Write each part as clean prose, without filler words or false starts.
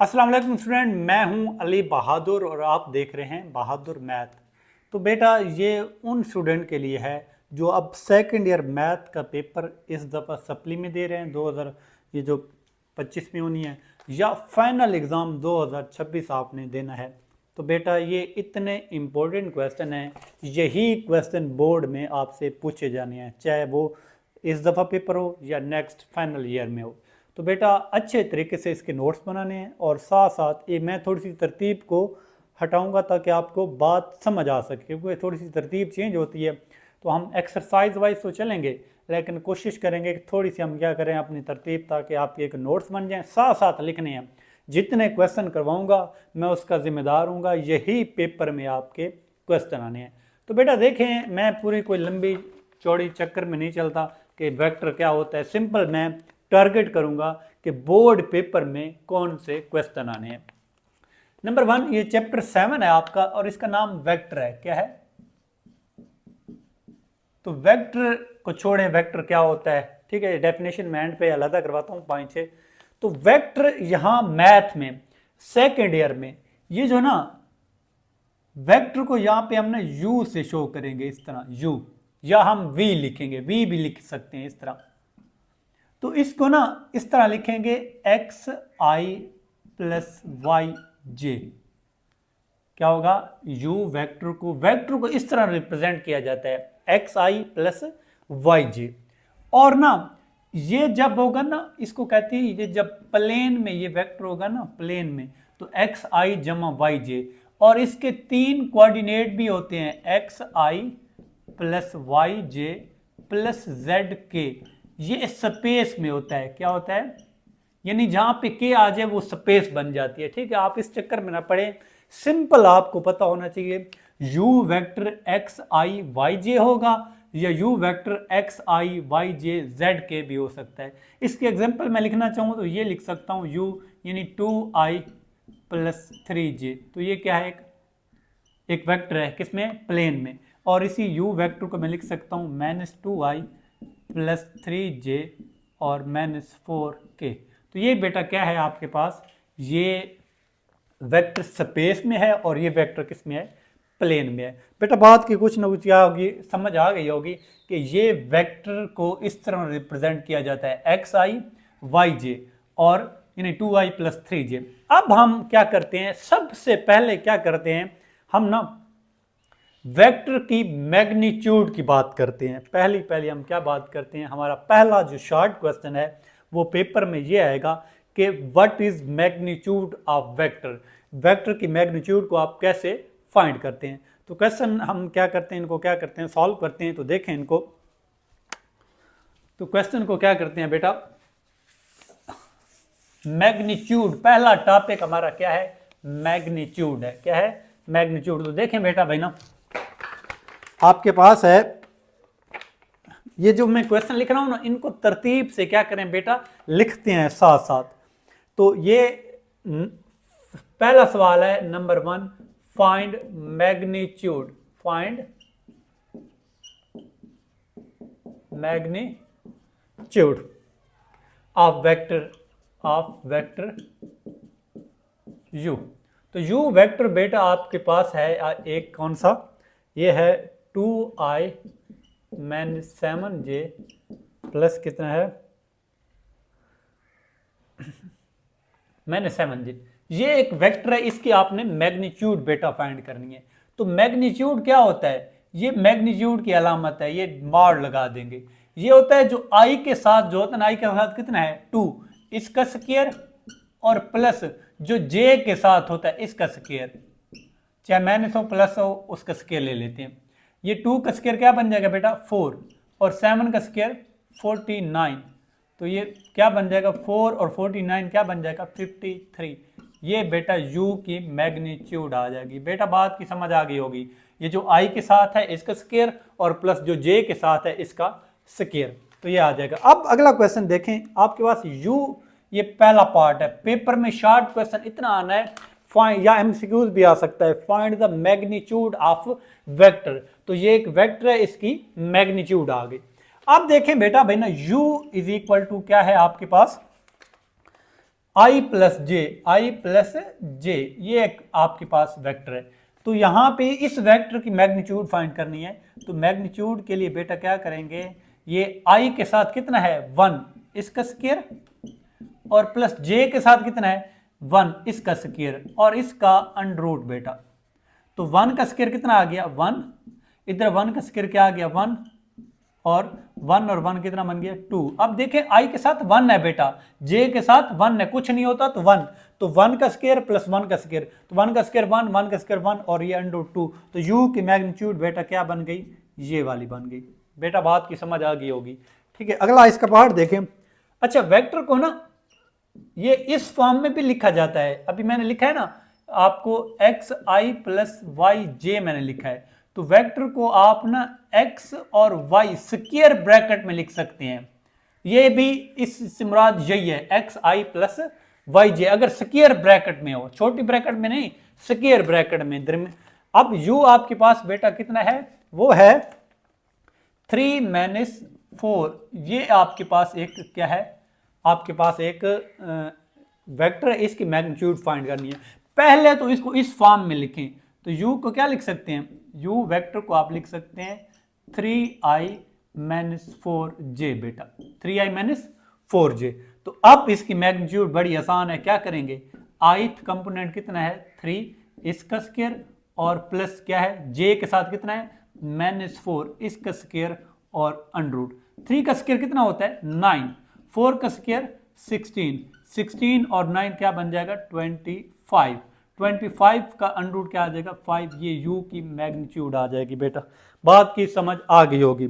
अस्सलाम वालेकुम स्टूडेंट, मैं हूं अली बहादुर और आप देख रहे हैं बहादुर मैथ। तो बेटा ये उन स्टूडेंट के लिए है जो अब सेकंड ईयर मैथ का पेपर इस दफ़ा सप्ली में दे रहे हैं 2000 ये जो 25 में होनी है, या फाइनल एग्ज़ाम 2026 आपने देना है। तो बेटा ये इतने इम्पोर्टेंट क्वेश्चन हैं, यही क्वेश्चन बोर्ड में आपसे पूछे जाने हैं, चाहे वो इस दफ़ा पेपर हो या नेक्स्ट फाइनल ईयर में हो। तो बेटा अच्छे तरीके से इसके नोट्स बनाने हैं और साथ साथ ये मैं थोड़ी सी तरतीब को हटाऊंगा ताकि आपको बात समझ आ सके, क्योंकि थोड़ी सी तरतीब चेंज होती है। तो हम एक्सरसाइज वाइज तो चलेंगे, लेकिन कोशिश करेंगे कि थोड़ी सी हम क्या करें अपनी तरतीब, ताकि आपके एक नोट्स बन जाएं, साथ साथ लिखने हैं। जितने क्वेश्चन करवाऊंगा मैं उसका जिम्मेदार हूँगा, यही पेपर में आपके क्वेश्चन आने हैं। तो बेटा देखें, मैं पूरी कोई लंबी चौड़ी चक्कर में नहीं चलता कि वेक्टर क्या होता है। सिंपल मैं टारगेट करूंगा कि बोर्ड पेपर में कौन से क्वेश्चन आने हैं। नंबर 1, ये चैप्टर 7 है आपका और इसका नाम वेक्टर है। क्या है? तो वेक्टर को छोड़ें, वेक्टर क्या होता है, ठीक है, डेफिनेशन मैं एंड पे अलग करवाता हूँ 5-6। तो वेक्टर यहां मैथ में सेकेंड ईयर में ये जो ना वेक्टर को यहां पे हम ना यू से शो करेंगे, इस तरह यू, या हम वी लिखेंगे, वी भी लिख सकते हैं इस तरह। तो इसको ना इस तरह लिखेंगे एक्स आई प्लस वाई जे। क्या होगा? यू वेक्टर को इस तरह रिप्रेजेंट किया जाता है, एक्स आई प्लस वाई जे। और ना ये जब होगा ना, इसको कहते हैं, ये जब प्लेन में ये वेक्टर होगा ना प्लेन में, तो एक्स आई जमा वाई जे, और इसके 3 कोऑर्डिनेट भी होते हैं, एक्स आई प्लस वाई जे प्लस जेड के। ये स्पेस में होता है। क्या होता है? यानी जहां पे के आ जाए वो स्पेस बन जाती है, ठीक है। आप इस चक्कर में ना पड़े, सिंपल आपको पता होना चाहिए U vector X I Y J होगा, या U vector X I Y J Z के भी हो सकता है। इसके एग्जांपल मैं लिखना चाहूँ तो ये लिख सकता हूँ यू यानी 2i प्लस 3j। तो ये क्या है? एक वेक्टर है, किसमें? प्लेन में। और इसी यू वेक्टर को मैं लिख सकता हूँ -2i प्लस 3j और -4k। तो ये बेटा क्या है आपके पास? ये वेक्टर स्पेस में है और ये वेक्टर किस में है? प्लेन में है। बेटा बात की कुछ ना कुछ क्या होगी, समझ आ गई होगी कि ये वेक्टर को इस तरह रिप्रेजेंट किया जाता है, एक्स आई वाई जे और यानी 2i प्लस 3j। अब हम क्या करते हैं, सबसे पहले क्या करते हैं, हम ना वेक्टर की मैग्नीट्यूड की बात करते हैं। पहली हम क्या बात करते हैं, हमारा पहला जो शॉर्ट क्वेश्चन है वो पेपर में ये आएगा कि what is magnitude of vector. Vector की मैग्नीट्यूड को आप कैसे फाइंड करते हैं। तो क्वेश्चन हम क्या करते हैं, इनको क्या करते हैं, सॉल्व करते हैं। तो देखें इनको, तो क्वेश्चन को क्या करते हैं बेटा, मैग्नीट्यूड, पहला टॉपिक हमारा क्या है? मैग्नीट्यूड है। क्या है? मैग्नीट्यूड। तो देखें बेटा भाई ना, आपके पास है ये जो मैं क्वेश्चन लिख रहा हूं ना, इनको तरतीब से क्या करें बेटा, लिखते हैं साथ साथ। तो ये पहला सवाल है number 1, find magnitude, find magnitude of vector u। तो u वेक्टर बेटा आपके पास है एक कौन सा, ये है 2i -7j प्लस कितना है -7j। ये एक वेक्टर है, इसकी आपने मैग्नीट्यूड बेटा फाइंड करनी है। तो मैग्नीट्यूड क्या होता है? ये मैग्नीट्यूड की अलामत है, ये मार लगा देंगे। ये होता है जो i के साथ जो होता है, i के साथ कितना है 2, इसका स्क्वायर, और प्लस जो j के साथ होता है इसका स्क्वायर, चाहे माइनस हो प्लस हो उसका स्क्वायर ले लेते हैं। ये 2 का स्क्वायर क्या बन जाएगा बेटा 4, और 7 का स्क्वायर 49। तो ये क्या बन जाएगा 4 और 49 क्या बन जाएगा 53। ये बेटा u की मैग्नीट्यूड आ जाएगी। बेटा बात की समझ आ गई होगी, ये जो i के साथ है इसका स्क्वायर और प्लस जो j के साथ है इसका स्क्वायर, तो ये आ जाएगा। अब अगला क्वेश्चन देखें, आपके पास u, ये पहला पार्ट है। पेपर में शॉर्ट क्वेश्चन इतना आना है, फाइंड, या एमसीक्यूज भी आ सकता है, find the magnitude of vector. तो ये एक वेक्टर है, इसकी मैग्नीट्यूड आ गई। अब देखें बेटा भाई ना, u इज इक्वल टू क्या है आपके पास, आई प्लस जे, ये एक आपके पास वेक्टर है। तो यहाँ पे इस वेक्टर की मैग्नीट्यूड फाइंड करनी है। तो मैग्नीट्यूड के लिए बेटा क्या करेंगे, ये आई के साथ कितना है 1 इसका स्क्वायर, और प्लस जे के साथ कितना है 1 इसका स्क्वायर, और इसका अंडर रूट बेटा। तो 1 का स्क्वायर कितना आ गया 1, इधर 1 का स्क्वायर क्या आ गया 1, और 1 और 1 कितना बन गया 2। अब देखें आई के साथ 1 है बेटा, जे के साथ 1 है, कुछ नहीं होता तो 1, तो 1 का स्क्वायर प्लस 1 का स्क्वायर, तो 1 का स्क्वायर 1, 1 का स्क्वायर 1, और ये अंडर 2। तो u की मैग्नीट्यूड बेटा क्या बन गई, ये वाली बन गई। बेटा बात की समझ आ गई होगी, ठीक है। अगला इसका पार्ट देखें। अच्छा, वेक्टर को ना ये इस फॉर्म में भी लिखा जाता है, अभी मैंने लिखा है ना आपको एक्स आई प्लस वाई जे मैंने लिखा है। तो वेक्टर को आप ना x और y स्क्वायर ब्रैकेट में लिख सकते हैं, ये भी इस मुराद यही है एक्स आई प्लस वाई जे, अगर स्क्वायर ब्रैकेट में हो, छोटी ब्रैकेट में नहीं, स्क्वायर ब्रैकेट में। अब u आपके पास बेटा कितना है, वो है 3 - 4, ये आपके पास एक क्या है, आपके पास एक वेक्टर है, इसकी मैग्नीट्यूड फाइंड करनी है। पहले तो इसको इस फॉर्म में लिखें, तो u को क्या लिख सकते हैं, u वेक्टर को आप लिख सकते हैं 3i - 4j बेटा, 3i - 4j। तो अब इसकी मैग्नीट्यूड बड़ी आसान है, क्या करेंगे, ith कंपोनेंट कितना है 3 इसका स्क्वायर, और प्लस क्या है j के साथ कितना है -4 इसका स्क्वायर, और अंडर रूट। 3 का स्क्वायर कितना होता है 9, 4 का स्क्वायर 16, 16 और 9 क्या बन जाएगा 25, 25 का अंडर रूट क्या आ जाएगा 5, ये u की मैग्नीट्यूड आ जाएगी बेटा। बात की समझ आ गई होगी,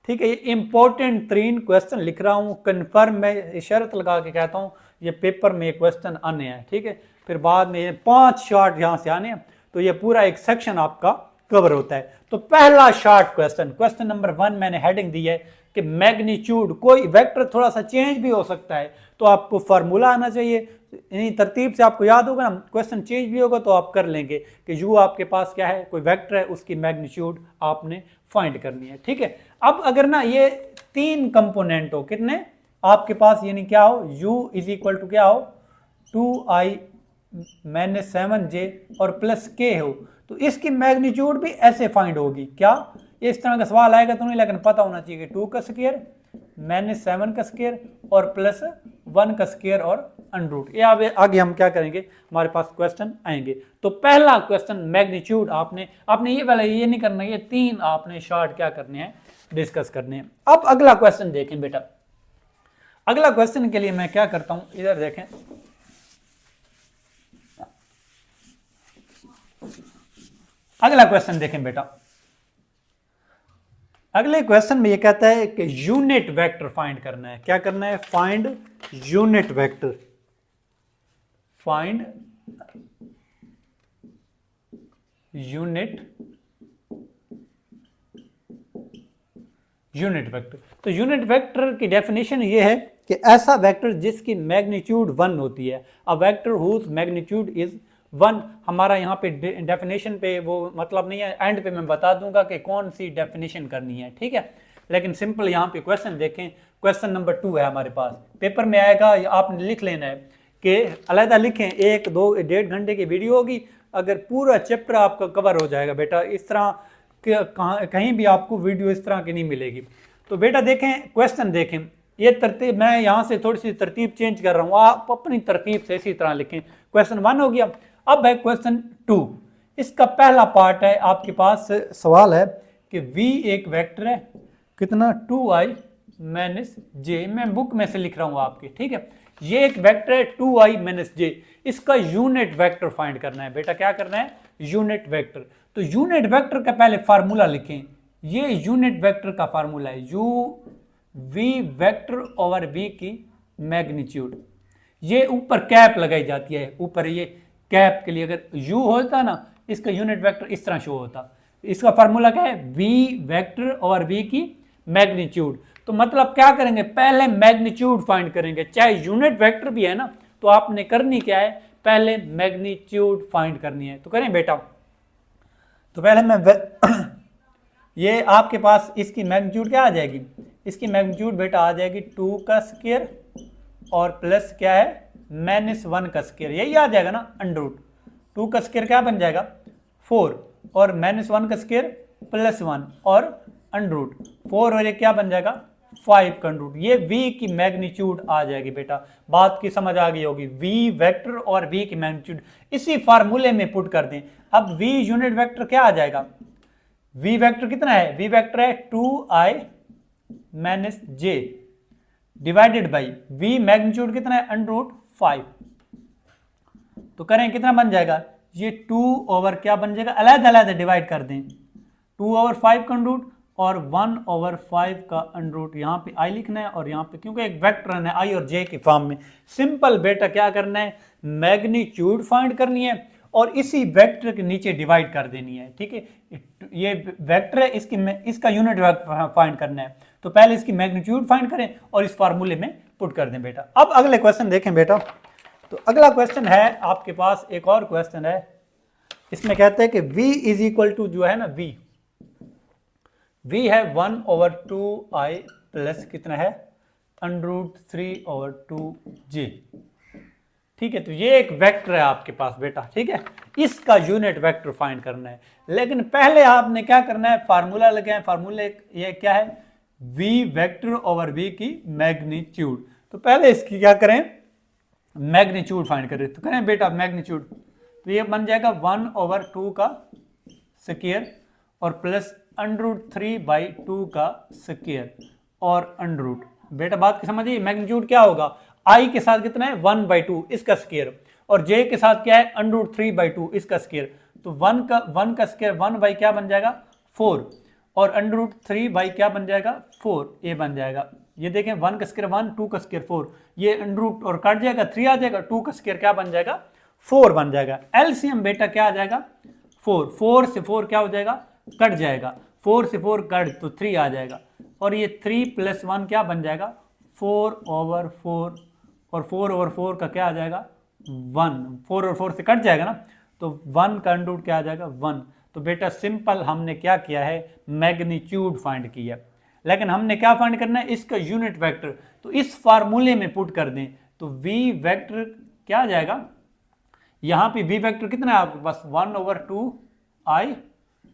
ठीक है। ये इंपॉर्टेंट 3 क्वेश्चन लिख रहा हूँ, कन्फर्म मैं शर्त लगा के कहता हूँ ये पेपर में क्वेश्चन आने हैं, ठीक है। फिर बाद में ये 5 शॉर्ट यहाँ से आने हैं, तो ये पूरा एक सेक्शन आपका कवर होता है। तो पहला शॉर्ट क्वेश्चन, क्वेश्चन नंबर 1 मैंने हेडिंग दी है कि मैग्नीट्यूड, कोई वेक्टर थोड़ा सा चेंज भी हो सकता है, तो आपको फार्मूला आना चाहिए, यानी तरतीब से आपको याद होगा ना, क्वेश्चन चेंज भी होगा तो आप कर लेंगे कि u आपके पास क्या है, कोई वेक्टर है, उसकी मैग्नीट्यूड आपने फाइंड करनी है, ठीक है। अब अगर ना ये 3 कंपोनेंट हो, कितने आपके पास, यानी क्या हो u इज इक्वल टू क्या हो 2i - 7j और प्लस k हो, तो इसकी मैग्नीट्यूड भी ऐसे फाइंड होगी। क्या इस तरह का सवाल आएगा तो नहीं, लेकिन पता होना चाहिए कि 2 का स्क्वायर -7 का स्क्वायर और प्लस 1 का स्क्वायर और अंडर रूट। ये आगे हम क्या करेंगे, हमारे पास क्वेश्चन आएंगे। तो पहला क्वेश्चन मैग्नीट्यूड आपने ये वाला ये नहीं करना, ये 3 आपने शॉर्ट क्या करने हैं, डिस्कस करने हैं। अब अगला क्वेश्चन देखें बेटा, अगला क्वेश्चन के लिए मैं क्या करता हूं, इधर देखें, अगला क्वेश्चन देखें बेटा। अगले क्वेश्चन में ये कहता है कि यूनिट वेक्टर फाइंड करना है। क्या करना है, find unit vector, find unit vector. तो यूनिट वेक्टर की डेफिनेशन ये है कि ऐसा वेक्टर जिसकी मैग्नीट्यूड 1 होती है, a vector whose magnitude is 1। हमारा यहाँ पे डेफिनेशन पे वो मतलब नहीं है, एंड पे मैं बता दूंगा कि कौन सी डेफिनेशन करनी है, ठीक है। लेकिन सिंपल यहाँ पे क्वेश्चन देखें, क्वेश्चन नंबर 2 है हमारे पास, पेपर में आएगा, आपने लिख लेना है कि अलग लिखें, 1, 2, 1.5 घंटे की वीडियो होगी, अगर पूरा चैप्टर आपका कवर हो जाएगा बेटा। इस तरह कहीं भी आपको वीडियो इस तरह की नहीं मिलेगी। तो बेटा देखें, क्वेश्चन देखें, ये तरतीब मैं यहाँ से थोड़ी सी तरतीब चेंज कर रहा हूँ, आप अपनी तरतीब से इसी तरह लिखें। क्वेश्चन 1 हो गया, अब है क्वेश्चन 2। इसका पहला पार्ट है, आपके पास सवाल है कि v एक वेक्टर है, कितना 2i - j, मैं बुक में से लिख रहा हूँ आपके, ठीक है। ये एक वेक्टर है 2i - j, इसका यूनिट वेक्टर फाइंड करना है बेटा। क्या करना है, यूनिट वेक्टर। तो यूनिट वेक्टर का पहले फार्मूला लिखें, ये यूनिट वेक्टर का फार्मूला है u v vector over v की मैग्नीट्यूड। ये ऊपर कैप लगाई जाती है, ऊपर ये कैप के लिए अगर u होता ना, इसका यूनिट वेक्टर इस तरह शो होता। इसका फार्मूला क्या है, v वेक्टर और v की मैग्नीट्यूड। तो मतलब क्या करेंगे, पहले मैग्नीट्यूड फाइंड करेंगे, चाहे यूनिट वेक्टर भी है ना, तो आपने करनी क्या है, पहले मैग्नीट्यूड फाइंड करनी है। तो करें बेटा, तो पहले मैं ये आपके पास इसकी मैग्नीट्यूड क्या आ जाएगी, इसकी मैग्नीट्यूड बेटा आ जाएगी 2 का स्क्वायर और प्लस क्या है -1 का स्क्वायर, यही आ जाएगा ना √2 का स्क्वायर क्या बन जाएगा 4 और -1 का स्क्वायर +1 और √4 और ये क्या बन जाएगा 5 का √, ये v की मैग्नीट्यूड आ जाएगी बेटा। बात की समझ आ गई होगी, v वेक्टर और v की मैग्नीट्यूड इसी फार्मूले में पुट कर दें। अब v यूनिट वेक्टर क्या आ जाएगा, v वेक्टर कितना है, v वेक्टर है 2i - j divided by v magnitude कितना है √5। तो करें कितना बन जाएगा, ये 2 ओवर क्या बन जाएगा, अलग अलग डिवाइड कर दें, 2 ओवर 5 का √ और 1 ओवर 5 का √ यहाँ पे i लिखना है और यहाँ पे क्योंकि एक वेक्टर है i और j की फॉर्म में। सिंपल बेटा क्या करना है, मैग्नीट्यूड फाइंड करनी है और इसी वेक्टर के नीचे डिवाइड कर देनी है। ठीक है, ये वेक्टर है, इसका यूनिट फाइंड करना है, तो पहले इसकी मैग्नीट्यूड फाइंड करें और इस फार्मूले में पुट कर दें बेटा। अब अगले क्वेश्चन देखें बेटा, तो अगला क्वेश्चन है आपके पास एक और क्वेश्चन है, इसमें कहते हैं कि v इज इक्वल टू जो है ना v है 1/2i प्लस कितना है √3/2j। ठीक है, तो ये एक वेक्टर है आपके पास बेटा। ठीक है, इसका यूनिट वेक्टर फाइंड करना है, लेकिन पहले आपने क्या करना है, फार्मूला लगाए, फार्मूले ये क्या है v वेक्टर ओवर v की मैग्नीट्यूड। तो पहले इसकी क्या करें, मैग्नीट्यूड फाइंड करें, तो करें बेटा मैग्नीट्यूड, तो ये बन जाएगा 1/2 का स्क्वायर और प्लस √3/2 का स्क्वायर और √ बेटा बात की समझिए, मैग्नीट्यूड क्या होगा, i के साथ कितना है 1/2 इसका स्क्वायर और j के साथ क्या है √3/2 इसका स्क्वायर। तो 1 का स्क्वायर 1 बाई क्या बन जाएगा 4 और √3 बाई क्या बन जाएगा 4, ये बन जाएगा। ये देखें 1 का स्क्वायर 1, 2 का स्क्वायर 4, ये √ और कट जाएगा 3 आ जाएगा, 2 का स्क्वायर क्या बन जाएगा 4 बन जाएगा। एलसीएम बेटा क्या आ जाएगा 4 से 4 क्या हो जाएगा कट जाएगा, 4 से 4 कट तो 3 आ जाएगा और ये 3 + 1 क्या बन जाएगा 4/4 और 4/4 का क्या आ जाएगा 1, 4 और 4 से कट जाएगा ना, तो 1 का √ क्या आ जाएगा 1। तो बेटा सिंपल हमने क्या किया है, मैग्नीट्यूड फाइंड किया, लेकिन हमने क्या फाइंड करना है, इसका यूनिट वेक्टर। तो इस फार्मूले में पुट कर दें, तो v वेक्टर क्या आ जाएगा, यहाँ पे v वेक्टर कितना है आपके पास 1/2i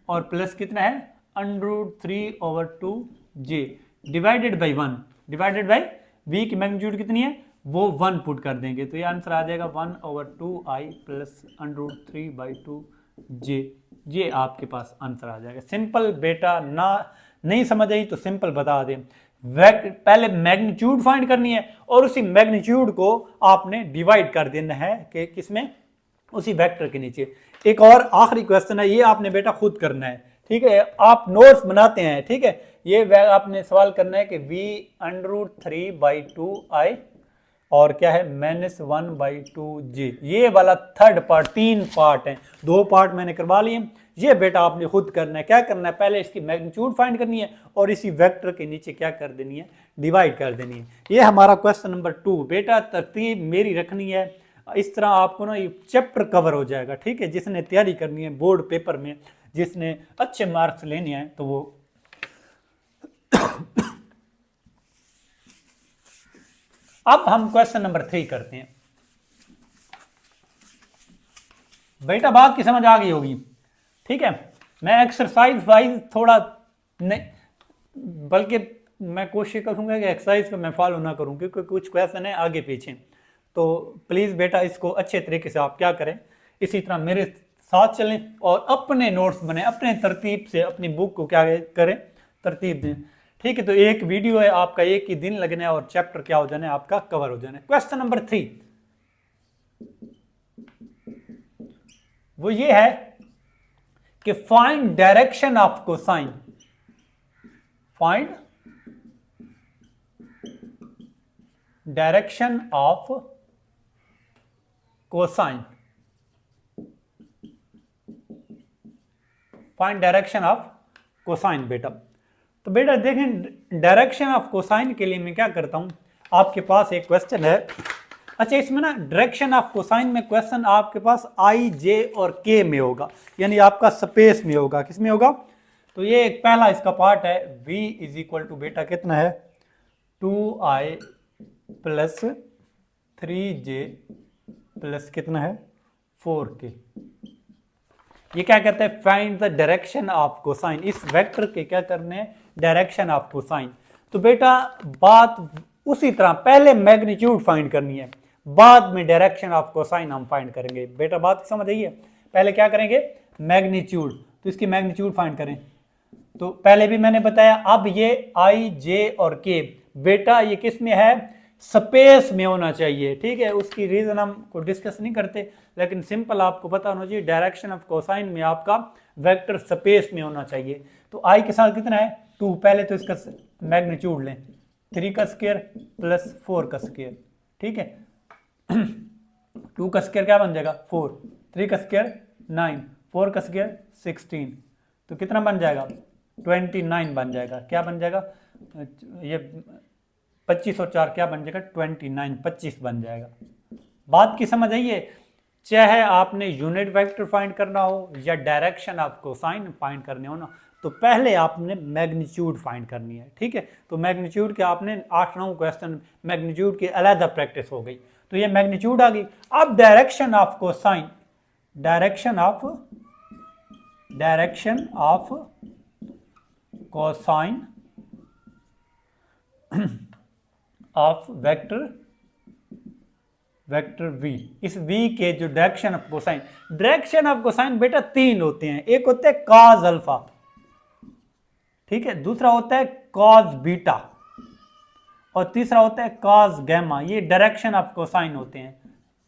और प्लस कितना है √3/2j divided by 1, divided by v की मैग्नीट्यूड कितनी है वो 1 पुट कर देंगे, तो ये आंसर आ जाएगा 1/2i प्लस √3/2j। ये आपके पास आंसर आ जाएगा। सिंपल बेटा, ना नहीं समझ आई तो सिंपल बता दें, पहले मैग्नीट्यूड फाइंड करनी है और उसी मैग्नीट्यूड को आपने डिवाइड कर देना है कि किसमें, उसी वेक्टर के नीचे। एक और आखिरी क्वेश्चन है, ये आपने बेटा खुद करना है। ठीक है, आप नोट्स बनाते हैं, ठीक है, ये आपने सवाल करना है कि v√3/2i और क्या है -1/2j, ये वाला थर्ड पार्ट, 3 पार्ट हैं, 2 पार्ट मैंने करवा लिए। ये बेटा आपने खुद करना है। क्या करना है, पहले इसकी मैग्नीट्यूड फाइंड करनी है और इसी वेक्टर के नीचे क्या कर देनी है, डिवाइड कर देनी है। ये हमारा क्वेश्चन नंबर 2 बेटा, तरतीब मेरी रखनी है, इस तरह आपको ना ये चैप्टर कवर हो जाएगा। ठीक है, जिसने तैयारी करनी है बोर्ड पेपर में, जिसने अच्छे मार्क्स लेने हैं तो वो अब हम क्वेश्चन नंबर 3 करते हैं। बेटा बात की समझ आ गई होगी। ठीक है, मैं एक्सरसाइज वाइज थोड़ा नहीं, बल्कि मैं कोशिश करूंगा कि एक्सरसाइज को मैं फॉलो ना करूं, क्योंकि कुछ क्वेश्चन है आगे पीछे, तो प्लीज़ बेटा इसको अच्छे तरीके से आप क्या करें, इसी तरह मेरे साथ चलें और अपने नोट्स बने, अपने तरतीब से अपनी बुक को क्या करें, तरतीब दें। ठीक है, तो एक वीडियो है आपका, एक ही दिन लगना है और चैप्टर क्या हो जाना है आपका कवर हो जाना है। क्वेश्चन नंबर 3 वो ये है कि find direction of cosine, find direction of cosine, find direction of cosine बेटा। तो बेटा देखें, डायरेक्शन ऑफ कोसाइन के लिए मैं क्या करता हूं, आपके पास एक क्वेश्चन है, अच्छा इसमें ना डायरेक्शन ऑफ कोसाइन में क्वेश्चन आपके पास i, j और k में होगा, यानी आपका स्पेस में होगा, किस में होगा। तो ये एक पहला इसका पार्ट है, v इज इक्वल टू बेटा कितना है 2i प्लस 3j प्लस कितना है 4k। ये क्या कहते हैं, find the direction of cosine. इस वेक्टर के क्या करने हैं, डायरेक्शन ऑफ कोसाइन। तो बेटा बात उसी तरह, पहले मैग्नीट्यूड फाइंड करनी है, बाद में डायरेक्शन ऑफ कोसाइन हम फाइंड करेंगे। बेटा बात समझ आइए, पहले क्या करेंगे, मैग्नीट्यूड। तो इसकी मैग्नीट्यूड फाइंड करें। तो पहले भी मैंने बताया, अब ये i, j और k बेटा ये किस में है, स्पेस में होना चाहिए। ठीक है, उसकी रीजन हम को डिस्कस नहीं करते, लेकिन सिंपल आपको पता होना चाहिए, डायरेक्शन ऑफ कोसाइन में आपका वेक्टर स्पेस में होना चाहिए। तो i के साथ कितना है 2, पहले तो इसका मैग्नीट्यूड लें, 3 का स्क्वायर प्लस 4 का स्क्वायर। ठीक है 2 का स्क्वायर क्या बन जाएगा 4, 3 का स्क्वायर 9, 4 का स्क्वायर 16, तो कितना बन जाएगा 29 बन जाएगा। क्या बन जाएगा, ये 25 और 4 क्या बन जाएगा 29, 25 बन जाएगा। बात की समझ आइए, चाहे आपने यूनिट वेक्टर फाइंड करना हो या डायरेक्शन ऑफ कोसाइन फाइंड करने हो ना, तो पहले आपने मैग्नीट्यूड फाइंड करनी है। ठीक है, तो मैग्नीट्यूड के आपने 8-9 क्वेश्चन मैग्नीट्यूड की अलग प्रैक्टिस हो गई, तो ये मैग्नीट्यूड आ गई। अब direction of cosine, direction of cosine of vector v, इस v के जो डायरेक्शन ऑफ कोसाइन बेटा 3 होते हैं। एक होता है कॉस अल्फा, ठीक है, दूसरा होता है कॉस बीटा और तीसरा होता है कॉस गैमा। ये डायरेक्शन ऑफ कोसाइन होते हैं।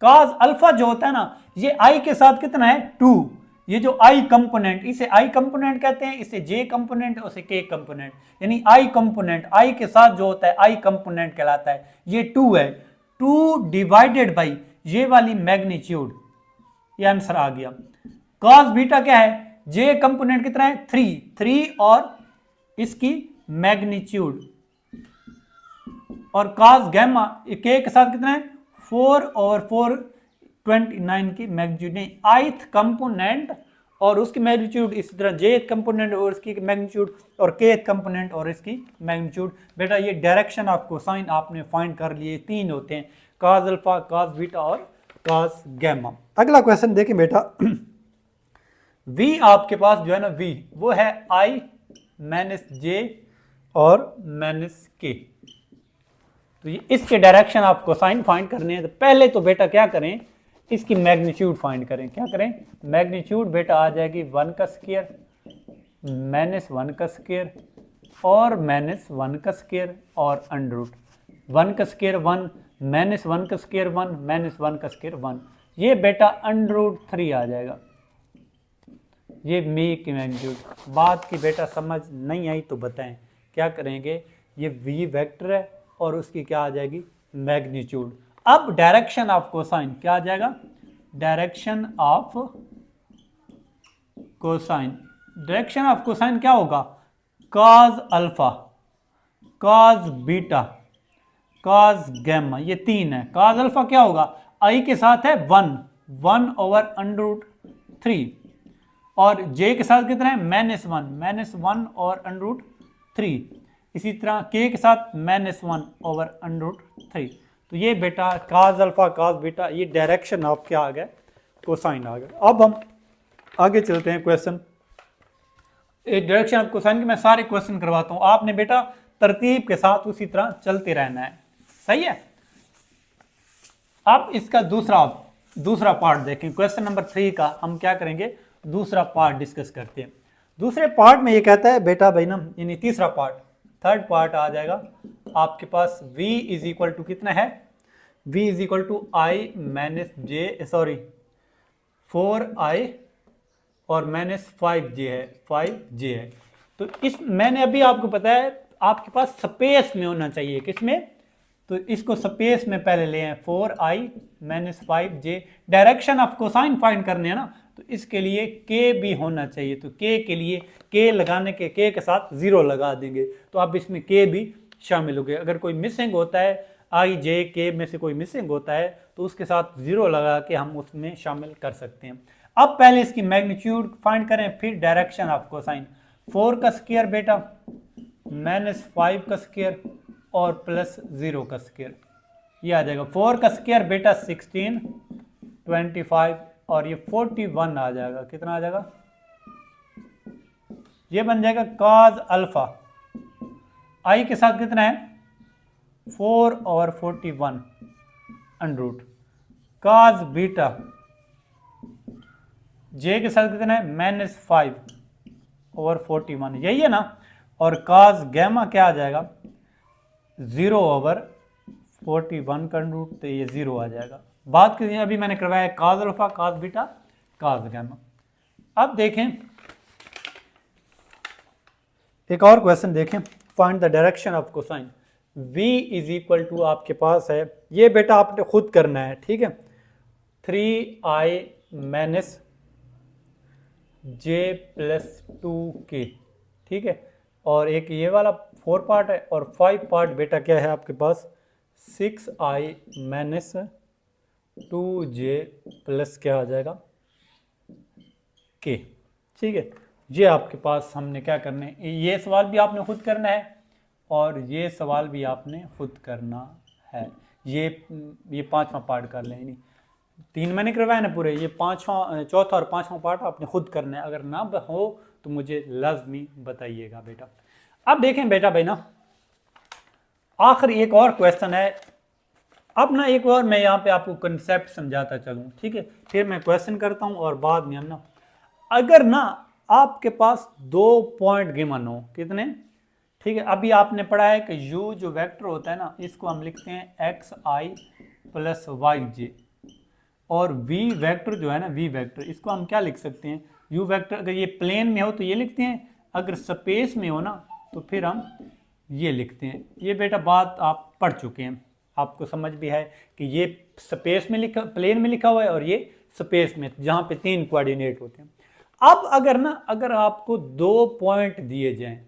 कॉस अल्फा जो होता है ना, ये i के साथ कितना है 2, ये जो i कंपोनेंट, इसे i कंपोनेंट कहते हैं, इसे j कंपोनेंट और इसे k कंपोनेंट, यानी i कंपोनेंट i के साथ जो होता है i कंपोनेंट कहलाता है। ये 2 है, 2 डिवाइडेड बाई ये वाली मैग्नीट्यूड, ये आंसर आ गया। cos बीटा क्या है, j कंपोनेंट कितना है 3 और इसकी मैग्नीट्यूड, और cos गैमा k के साथ कितना है 4 और 4 29 की मैग्नीट्यूड, नहीं ith कंपोनेंट और उसकी मैग्नीट्यूड, इसी तरह jth कंपोनेंट और इसकी मैग्नीट्यूड और kth कंपोनेंट और इसकी मैग्नीट्यूड। बेटा ये डायरेक्शन ऑफ कोसाइन आपने फाइंड कर लिए, 3 होते हैं, cos अल्फा, cos बीटा और cos गैमा। अगला क्वेश्चन देखें बेटा, v आपके पास जो है ना v वो है i माइनस j और माइनस k। तो ये इसके डायरेक्शन ऑफ कोसाइन फाइंड करने हैं। तो पहले तो बेटा क्या करें, इसकी मैग्नीट्यूड फाइंड करें। क्या करें, मैग्नीट्यूड बेटा आ जाएगी 1 का स्क्वायर माइनस 1 का स्क्वायर और माइनस 1 का स्क्वायर और अंडर रूट 1 का स्क्वायर 1 माइनस 1 का स्क्वायर 1 माइनस 1 का स्क्वायर 1, ये बेटा अंडर रूट 3 आ जाएगा। ये मी की मैग्नीट्यूड। बात की बेटा समझ नहीं आई तो बताएं क्या करेंगे, ये वी वेक्टर है और उसकी क्या आ जाएगी मैग्नीट्यूड। अब डायरेक्शन ऑफ कोसाइन क्या आ जाएगा, direction of cosine, direction of cosine क्या होगा, cos alpha, cos beta, cos gamma, ये 3 है। cos अल्फा क्या होगा, i के साथ है 1 ओवर अंडर रूट 3 और j के साथ कितना है -1 और अंडर रूट 3, इसी तरह k के साथ -1 ओवर अंडर रूट 3। तो ये बेटा cos अल्फा cos बीटा, ये डायरेक्शन ऑफ क्या आ गया, कोसाइन आ गया। अब हम आगे चलते हैं क्वेश्चन, डायरेक्शन ऑफ कोसाइन के मैं सारे क्वेश्चन करवाता हूं, आपने बेटा तरतीब के साथ उसी तरह चलते रहना है, सही है। अब इसका दूसरा पार्ट देखें, क्वेश्चन नंबर 3 का हम क्या करेंगे, दूसरा पार्ट डिस्कस करते हैं। दूसरे पार्ट में ये कहता है बेटा भाई ना, यानी तीसरा पार्ट, थर्ड पार्ट आ जाएगा आपके पास v इज इक्वल टू कितना है, v is equal to i minus j, sorry 4i और माइनस 5j है, 5j है। तो इस मैंने अभी आपको पता है आपके पास स्पेस में होना चाहिए, किसमें, तो इसको स्पेस में पहले ले आए, 4i minus 5j। Direction of cosine find करने हैं ना, तो इसके लिए k भी होना चाहिए। तो k के लिए k लगाने के k के साथ 0 लगा देंगे, तो अब इसमें k भी शामिल हो गए। अगर कोई मिसिंग होता है, i j k में से कोई मिसिंग होता है तो उसके साथ 0 लगा के हम उसमें शामिल कर सकते हैं। अब पहले इसकी मैग्नीट्यूड फाइंड करें, फिर डायरेक्शन ऑफ कोसाइन। 4 का स्क्वायर बेटा माइनस 5 का स्क्वायर और प्लस 0 का स्क्वायर, ये आ जाएगा 4 का स्क्वायर बेटा 16, 25 और ये 41 आ जाएगा। कितना आ जाएगा? ये बन जाएगा cos अल्फा, आई के साथ कितना है 4 और 41 अंडर रूट, cos बीटा जे के साथ कितना है -5 ओवर 41, यही है ना। और cos गैमा क्या आ जाएगा 0 ओवर 41 का अंडर रूट, तो ये 0 आ जाएगा। बात करिए अभी मैंने करवाया cos alpha, cos beta, cos gamma. अब देखें एक और क्वेश्चन देखें, find the direction of cosine. v is equal to आपके पास है, ये बेटा आपने खुद करना है, ठीक है, 3i minus j plus 2k, ठीक है। और एक ये वाला 4 पार्ट है और 5 पार्ट बेटा क्या है आपके पास 6i माइनस 2j प्लस क्या आ जाएगा k, ठीक है। ये आपके पास हमने क्या करना है, ये सवाल भी आपने खुद करना है और ये सवाल भी आपने खुद करना है। ये पांचवा पार्ट कर लें, नहीं 3 मैंने करवाया ना पूरे, ये पांचवा, चौथा और पांचवा पार्ट आपने खुद करना है। अगर ना हो तो मुझे लाजमी बताइएगा बेटा। अब देखें बेटा भाई ना, आखिर एक और क्वेश्चन है। अब ना एक और मैं यहाँ पे आपको कंसेप्ट समझाता चलूँ, ठीक है, फिर मैं क्वेश्चन करता हूँ और बाद में हम ना, अगर ना आपके पास 2 पॉइंट गिवन हो, कितने, ठीक है, अभी आपने पढ़ा है कि u जो वेक्टर होता है ना, इसको हम लिखते हैं xi प्लस yj, और v वेक्टर जो है ना, v वेक्टर, इसको हम क्या लिख सकते हैं, u वेक्टर अगर ये प्लेन में हो तो ये लिखते हैं, अगर स्पेस में हो ना तो फिर हम ये लिखते हैं। ये बेटा बात आप पढ़ चुके हैं, आपको समझ भी है कि ये स्पेस में लिखा, प्लेन में लिखा हुआ है और ये स्पेस में, जहाँ पे 3 कोऑर्डिनेट होते हैं। अब अगर ना, अगर आपको 2 पॉइंट दिए जाएं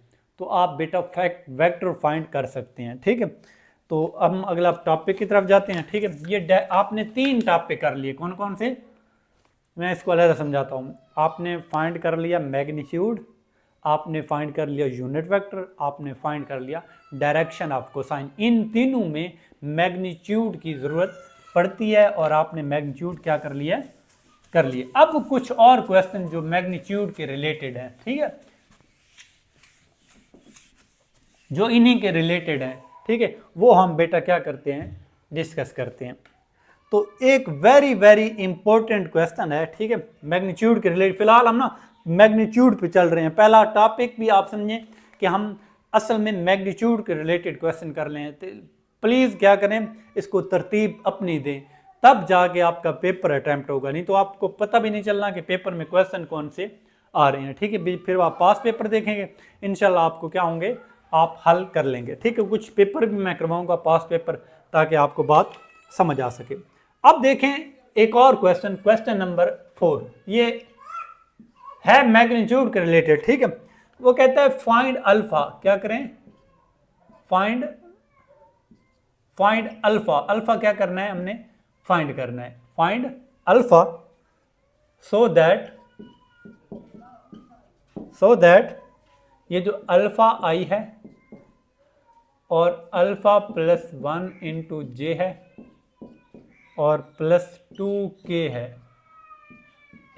तो आप बेटा वेक्टर फाइंड कर सकते हैं, ठीक है। तो अब हम अगला टॉपिक की तरफ जाते हैं, ठीक है। ये आपने 3 टॉपिक कर लिए, कौन कौन से, मैं इसको अलग समझाता हूँ। आपने फाइंड कर लिया मैग्नीट्यूड, आपने फाइंड कर लिया यूनिट वेक्टर, आपने फाइंड कर लिया डायरेक्शन ऑफ कोसाइन। इन तीनों में मैग्नीट्यूड की ज़रूरत पड़ती है और आपने मैग्नीट्यूड क्या कर लिया, कर लिए। अब कुछ और क्वेश्चन जो मैग्नीट्यूड के रिलेटेड है, ठीक है, जो इन्हीं के रिलेटेड है, ठीक है, वो हम बेटा क्या करते हैं, डिस्कस करते हैं। तो एक वेरी वेरी इंपॉर्टेंट क्वेश्चन है, ठीक है, मैग्नीट्यूड के रिलेटेड। फिलहाल हम ना मैग्नीट्यूड पे चल रहे हैं। पहला टॉपिक भी आप समझें कि हम असल में मैग्नीट्यूड के रिलेटेड क्वेश्चन कर लें, तो प्लीज़ क्या करें, इसको तरतीब अपनी दें, तब जाके आपका पेपर अटैम्प्ट होगा, नहीं तो आपको पता भी नहीं चलना कि पेपर में क्वेश्चन कौन से आ रहे हैं, ठीक है। फिर आप पास पेपर देखेंगे, इंशाल्लाह आपको क्या होंगे, आप हल कर लेंगे, ठीक है। कुछ पेपर भी मैं करवाऊंगा पास पेपर, ताकि आपको बात समझ आ सके। अब देखें एक और क्वेश्चन, क्वेश्चन नंबर 4, ये है मैग्नीट्यूड के रिलेटेड, ठीक है। वो कहता है फाइंड अल्फा, क्या करें, फाइंड अल्फा। अल्फा क्या करना है, हमने फाइंड करना है, फाइंड अल्फा सो दैट ये जो अल्फा आई है और अल्फा प्लस 1 इंटू जे है और प्लस 2k है,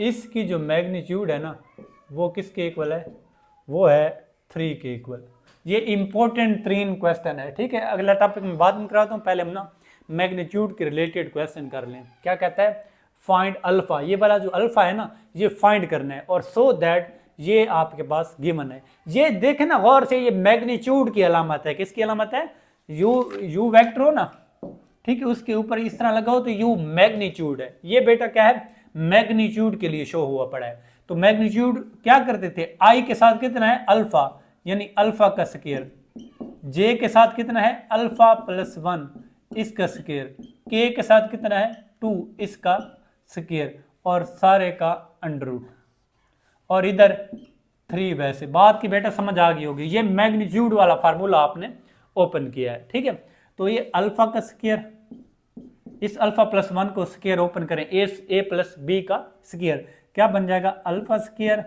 इसकी जो मैग्नीट्यूड है ना वो किसके इक्वल है, वो है 3 के इक्वल। ये इंपॉर्टेंट 3 क्वेश्चन है, ठीक है। अगला टॉपिक मैं बाद में कराता हूँ, पहले हम ना मैग्नीट्यूड के रिलेटेड क्वेश्चन कर लें। क्या कहता है, फाइंड अल्फा, ये वाला जो अल्फा है ना ये फाइंड करना है, और सो दैट ये आपके पास गिवन है। ये देखें ना गौर से, ये मैग्नीट्यूड की अलामत है, किसकी अलामत है, यू वेक्टर हो ना, ठीक है, उसके ऊपर इस तरह लगाओ तो यू मैग्नीट्यूड है। ये बेटा क्या है, मैग्नीट्यूड के लिए शो हुआ पड़ा है। तो मैग्नीट्यूड क्या करते थे, आई के साथ कितना है अल्फा, यानी अल्फा का स्क्वायर, जे के साथ कितना है अल्फा प्लस 1 इसका स्क्वायर, के के साथ कितना है 2 इसका स्क्वायर, और सारे का अंडर रूट, और इधर 3। वैसे बात की बेटा समझ आ गई होगी। ये मैग्नीट्यूड वाला फार्मूला आपने ओपन किया है, ठीक है। तो ये अल्फा का स्क्वायर, इस अल्फा प्लस 1 को स्क्वायर ओपन करें, ए प्लस बी का स्क्वायर, क्या बन जाएगा alpha square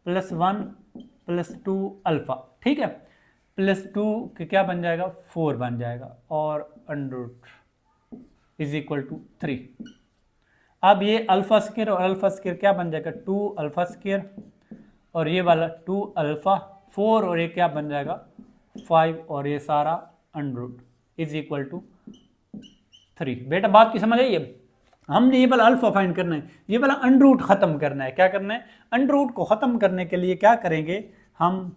plus 1 plus 2 alpha, ठीक है, प्लस 2 के क्या बन जाएगा 4 बन जाएगा, और under root is equal to 3। अब ये अल्फा स्क्वायर और अल्फा स्क्वायर क्या बन जाएगा, 2 अल्फा स्क्वायर, और ये वाला 2 अल्फा 4, और ये क्या बन जाएगा 5, और ये सारा under root is equal to 3। बेटा बात की समझ आई है? हमने ये वाला अल्फा फाइंड करना है, ये वाला अंडर रूट खत्म करना है। क्या करना है, अंडर रूट को खत्म करने के लिए क्या करेंगे हम,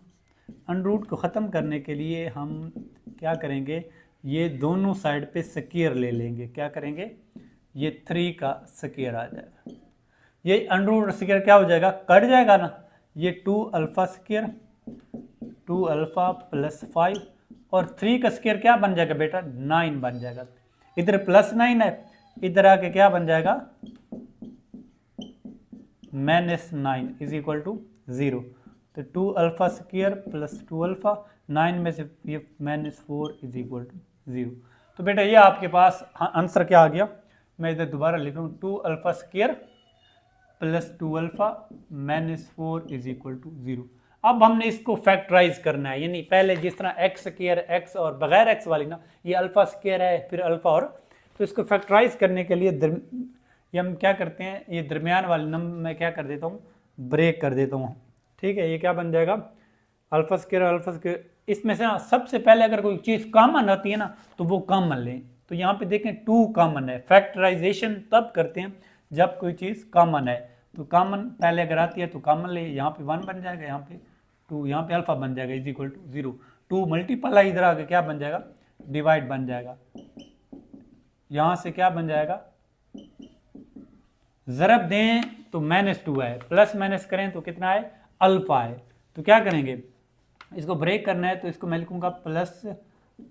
अंडर रूट को ख़त्म करने के लिए हम क्या करेंगे, ये दोनों साइड पे स्क्वायर ले लेंगे। क्या करेंगे, ये 3 का स्क्वायर आ जाएगा, ये अंडर रूट स्क्वायर क्या हो जाएगा, कट जाएगा ना, ये 2 अल्फा स्क्वायर, 2 अल्फा प्लस 5, और 3 का स्क्वायर क्या बन जाएगा बेटा, 9 बन जाएगा। इधर प्लस 9 है, इधर आके क्या बन जाएगा, -9 इज इक्वल टू 0। तो 2 अल्फा स्क्वायर प्लस 2 अल्फा, 9 में से ये -4 इज इक्वल टू 0। तो बेटा ये आपके पास आंसर क्या आ गया, मैं इधर दोबारा लिख रहा हूँ, 2 alpha square plus 2 alpha -4 is equal to 0। अब हमने इसको फैक्टराइज करना है, यानी पहले जिस तरह एक्स स्क्वायर एक्स और बगैर एक्स वाली ना, ये अल्फा स्क्वायर है फिर अल्फा, और तो इसको फैक्टराइज करने के लिए ये हम क्या करते हैं, ये दरमियान वाले नंबर मैं क्या कर देता हूँ, ब्रेक कर देता हूँ। ठीक है, ये क्या बन जाएगा, अल्फा स्क्वायर अल्फा स्क्वायर, इसमें से ना सबसे पहले अगर कोई चीज़ कॉमन आती है ना तो वो कॉमन लें। तो यहाँ पे देखें 2 कॉमन है, फैक्टराइजेशन तब करते हैं जब कोई चीज़ कॉमन है। तो कॉमन पहले अगर आती है तो कॉमन ले, यहाँ पे 1 बन जाएगा, यहाँ पे 2, यहाँ पे अल्फा बन जाएगा इज इक्वल टू 0। 2 मल्टीप्लाई इधर आके क्या बन जाएगा, डिवाइड बन जाएगा, यहाँ से क्या बन जाएगा, ज़रब दें तो -2 है, प्लस माइनस करें तो कितना है, अल्फा है। तो क्या करेंगे, इसको ब्रेक करना है, तो इसको मैं लिखूंगा प्लस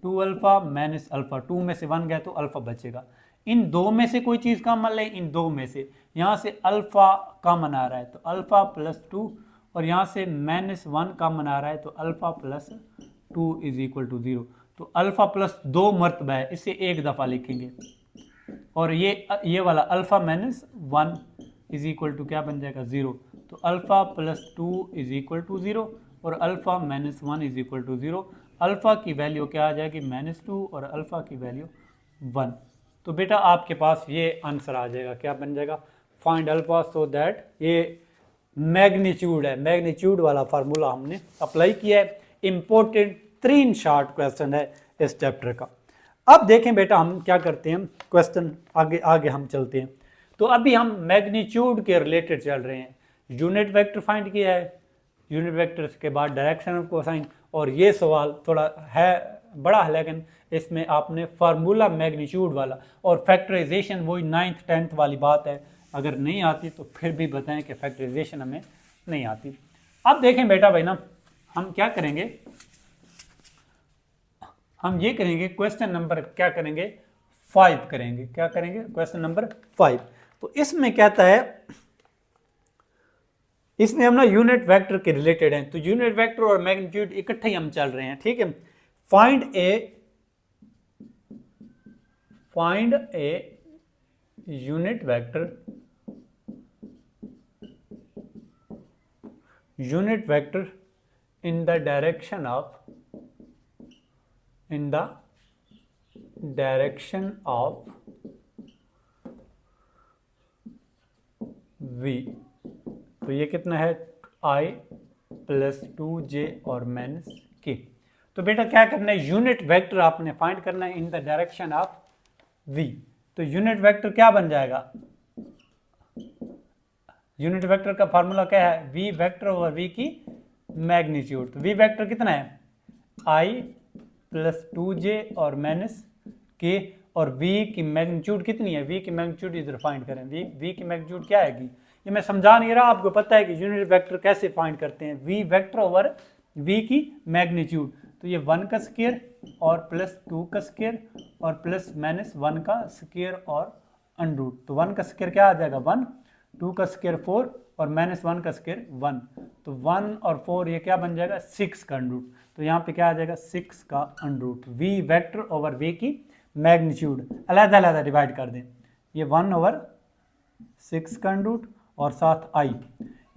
2 अल्फा माइनस अल्फा, 2 में से 1 गया तो अल्फा बचेगा। इन दो में से कोई चीज़ कॉमन ले, इन दो में से, यहाँ से अल्फा कॉमन आ रहा है तो अल्फा प्लस 2, और यहाँ से -1 कॉमन आ रहा है तो alpha plus 2 is equal to 0। तो अल्फा प्लस 2 मरतबा है, इसे एक दफ़ा लिखेंगे, और ये वाला अल्फा -1 इज इक्वल टू क्या बन जाएगा, 0। तो alpha plus 2 is equal to 0, और alpha -1 is equal to 0। Alpha की वैल्यू क्या आ जाएगी, -2, और अल्फा की वैल्यू 1। तो बेटा आपके पास ये आंसर आ जाएगा, क्या बन जाएगा, फाइंड अल्फा सो दैट, ये मैग्नीट्यूड है, मैग्नीट्यूड वाला फार्मूला हमने अप्लाई किया है। इंपॉर्टेंट 3 शॉर्ट क्वेश्चन है इस चैप्टर का। अब देखें बेटा हम क्या करते हैं, क्वेश्चन आगे हम चलते हैं। तो अभी हम मैग्नीट्यूड के रिलेटेड चल रहे हैं, यूनिट वेक्टर फाइंड किया है, यूनिट वेक्टर के बाद डायरेक्शन ऑफ कोसाइन, और ये सवाल थोड़ा है बड़ा है, लेकिन इसमें आपने फार्मूला मैग्नीट्यूड वाला और फैक्टराइजेशन वही 9th 10th वाली बात है, अगर नहीं आती तो फिर भी बताएं कि फैक्टराइजेशन हमें नहीं आती। अब देखें बेटा भाई ना, हम क्या करेंगे, हम ये करेंगे, क्वेश्चन नंबर क्या करेंगे, 5 करेंगे। क्या करेंगे, क्वेश्चन नंबर 5। तो इसमें कहता है, इसमें हम ना यूनिट वेक्टर के रिलेटेड हैं, तो यूनिट वेक्टर और मैग्नीट्यूड इकट्ठे ही हम चल रहे हैं। ठीक है, find a unit vector in the direction of v। तो ये कितना है, i प्लस 2j और -k। तो बेटा क्या करना है, यूनिट वेक्टर आपने फाइंड करना है in the direction of v। तो यूनिट वेक्टर क्या बन जाएगा, यूनिट वेक्टर का फार्मूला क्या है, v वेक्टर ओवर v की मैग्नीट्यूड। तो v वेक्टर कितना है, i प्लस 2j और -k, और v की मैग्नीट्यूड कितनी है, v की मैग्नीट्यूड इधर फाइंड करें, v की मैग्नीट्यूड क्या आएगी, ये मैं समझा नहीं रहा, आपको पता है कि यूनिट वेक्टर कैसे फाइंड करते हैं, v वेक्टर ओवर v की मैग्नीट्यूड। तो ये 1 का स्क्वायर और प्लस 2 का स्क्वायर और प्लस -1 का स्क्वायर और अंडर रूट। तो 1 का स्क्वायर क्या आ जाएगा 1, 2 का स्क्वायर 4 और -1 का स्क्वायर 1। तो 1 और 4 ये क्या बन जाएगा 6 का अंडर रूट। तो यहाँ पे क्या आ जाएगा 6 का under root. v vector over v की मैग्नीट्यूड अलग-अलग डिवाइड कर दें, ये 1 ओवर 6 का अंडर रूट और साथ i,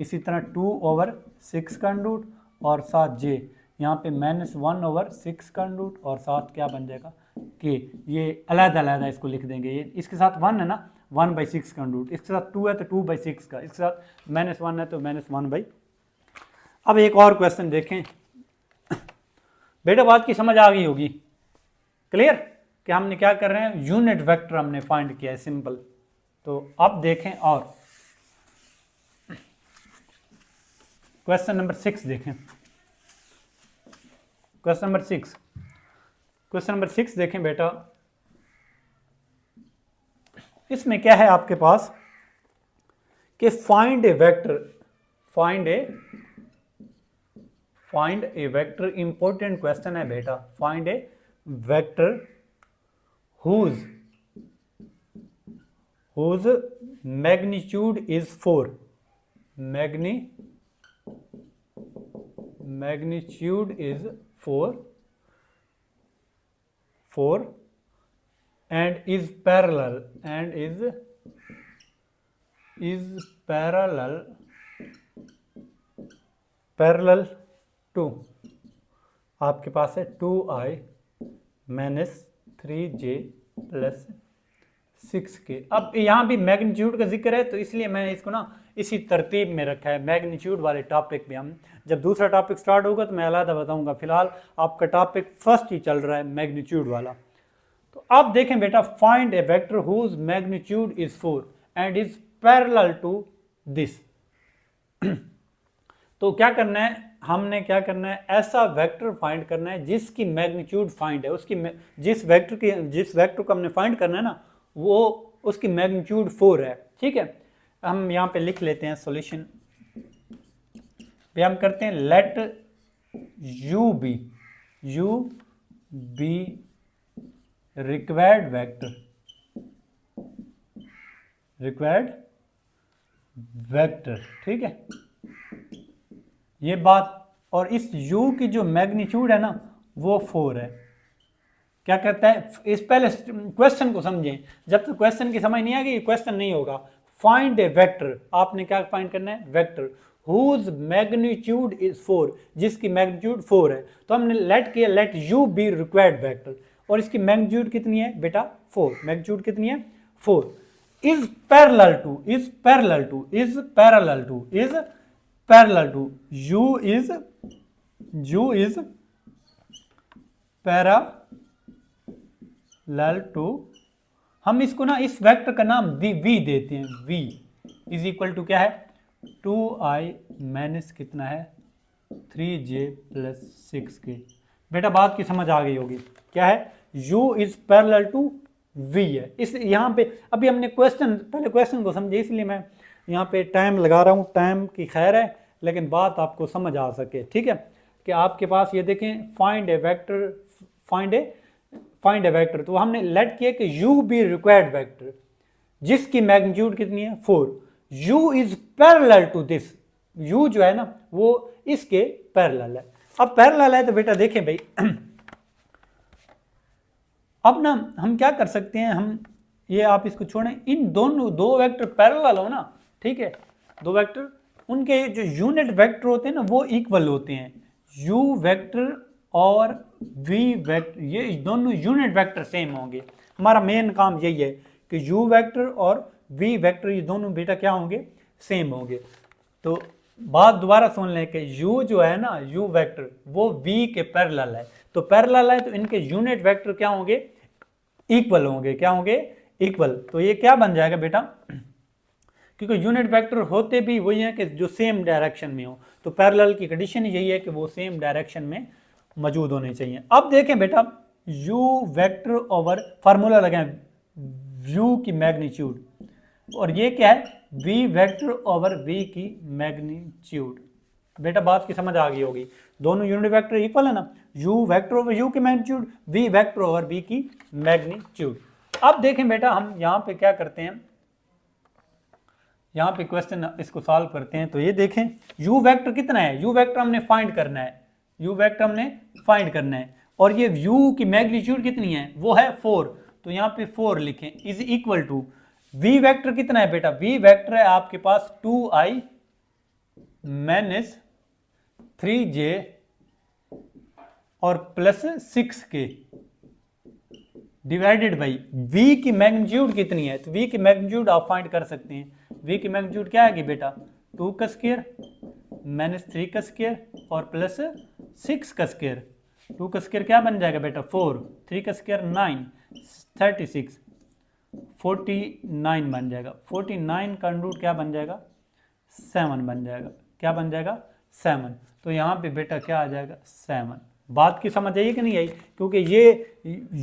इसी तरह 2 ओवर 6 का अंडर रूट और साथ j, यहाँ पे -1 ओवर 6 का अंडर रूट और साथ क्या बन जाएगा कि ये अलग अलग इसको लिख देंगे। ये इसके साथ 1 है ना, 1/6 का रूट, इसके साथ 2 है तो 2/6 का, इसके साथ -1 है तो -1/। अब एक और क्वेश्चन देखें बेटा, बात की समझ आ गई होगी, क्लियर कि हमने क्या कर रहे हैं, यूनिट वेक्टर हमने फाइंड किया है, सिंपल। तो अब देखें और क्वेश्चन नंबर 6 देखें। क्वेश्चन नंबर 6 देखें बेटा, इसमें क्या है आपके पास कि find a vector, important question है बेटा। Find a vector whose magnitude is 4, magnitude is 4 and is parallel to, आपके पास है 2i - 3j + 6k। अब यहाँ भी मैग्नीट्यूड का जिक्र है तो इसलिए मैंने इसको ना इसी तरतीब में रखा है। मैग्नीट्यूड वाले टॉपिक में हम जब दूसरा टॉपिक स्टार्ट होगा तो मैं अलग बताऊंगा, फिलहाल आपका टॉपिक फर्स्ट ही चल रहा है मैग्नीट्यूड वाला। तो आप देखें बेटा, find a vector whose magnitude is 4 and is parallel to this. तो क्या करना है, हमने क्या करना है, ऐसा वेक्टर फाइंड करना है जिसकी मैग्नीट्यूड फाइंड है, उसकी जिस वेक्टर को हमने फाइंड करना है ना, वो उसकी मैग्नीट्यूड 4 है। ठीक है, हम यहाँ पे लिख लेते हैं सॉल्यूशन भी हम करते हैं, let u be required vector. ठीक है, ये बात, और इस u की जो मैग्नीट्यूड है ना वो 4 है। क्या कहता है, इस पहले क्वेश्चन को समझें, जब तक क्वेश्चन की समझ नहीं आएगी क्वेश्चन नहीं होगा। फाइंड ए वेक्टर, आपने क्या फाइंड करना है, वेक्टर हुज मैग्नीट्यूड इज 4, जिसकी मैग्नीट्यूड 4 है। तो हमने लेट किया, let u be required vector, और इसकी मैग्नीट्यूड कितनी है बेटा, 4। मैग्नीट्यूड कितनी है, 4। Is parallel to u is parallel to, हम इसको ना इस वेक्टर का नाम v देते हैं। v इज इक्वल टू क्या है, 2i माइनस कितना है, 3j + 6k। बेटा बात की समझ आ गई होगी, क्या है, u is parallel to v है। इस यहाँ पे अभी हमने पहले क्वेश्चन को समझे, इसलिए मैं यहाँ पे टाइम लगा रहा हूँ, टाइम की खैर है लेकिन बात आपको समझ आ सके। ठीक है, कि आपके पास ये देखें, फाइंड ए वेक्टर, तो हमने लेट किया कि u बी रिक्वायर्ड वेक्टर जिसकी मैग्नीट्यूड कितनी है, 4। u is parallel to this, u जो है ना वो इसके पैरेलल है। अब पैरेलल है तो बेटा देखें भाई, अब ना हम क्या कर सकते हैं, हम ये आप इसको छोड़ें, इन दो वेक्टर पैरेलल हो ना, ठीक है, दो वेक्टर, उनके जो यूनिट वेक्टर होते हैं ना वो इक्वल होते हैं। u वेक्टर और v वेक्टर, ये दोनों यूनिट वेक्टर सेम होंगे। हमारा मेन काम यही है कि u वेक्टर और v वेक्टर ये दोनों बेटा क्या होंगे, सेम होंगे। तो बात दोबारा सुन लें कि u जो है ना, u वेक्टर वो v के पैरेलल है, तो पैरेलल है तो इनके यूनिट वेक्टर क्या होंगे, इक्वल होंगे। क्या होंगे, इक्वल। तो ये क्या बन जाएगा बेटा, क्योंकि यूनिट वेक्टर होते भी वही है कि जो सेम डायरेक्शन में हो, तो पैरेलल की कंडीशन यही है कि वो सेम डायरेक्शन में मौजूद होने चाहिए। अब देखें बेटा, u वेक्टर ओवर, फार्मूला लगाएं, u की मैग्नीट्यूड, और ये क्या है, v वेक्टर ओवर v की मैग्नीट्यूड। बेटा बात की समझ आ गई होगी, दोनों यूनिट वेक्टर इक्वल है ना, u वेक्टर ओवर u की magnitude, v vector over v की मैग्नीट्यूड। अब देखें बेटा, हम यहाँ पे क्या करते हैं, यहाँ पे क्वेश्चन इसको सॉल्व करते हैं। तो ये देखें, u वेक्टर कितना है, u वेक्टर हमने फाइंड करना है, u वेक्टर हमने फाइंड करना है, और ये u की मैग्नीट्यूड कितनी है, वो है 4। तो यहाँ पे 4 लिखें, is equal to v vector कितना है बेटा, v वेक्टर है आपके पास 2i माइनस 3j और +6k। डिवाइडेड बाई v की मैग्नीट्यूड कितनी है, तो v की मैग्नीट्यूड आप फाइंड कर सकते हैं। v की मैग्नीट्यूड क्या आएगी बेटा, 2 का स्क्वायर माइनस 3 का स्क्वायर और प्लस 6 का स्क्वायर। 2 का स्क्वायर क्या बन जाएगा बेटा 4, 3 का स्क्वायर 9, 36, 49 बन जाएगा। 49 का अंडर रूट क्या बन जाएगा 7 बन जाएगा। क्या बन जाएगा 7। तो यहाँ पे बेटा क्या आ जाएगा 7। बात की समझ आई कि नहीं आई, क्योंकि ये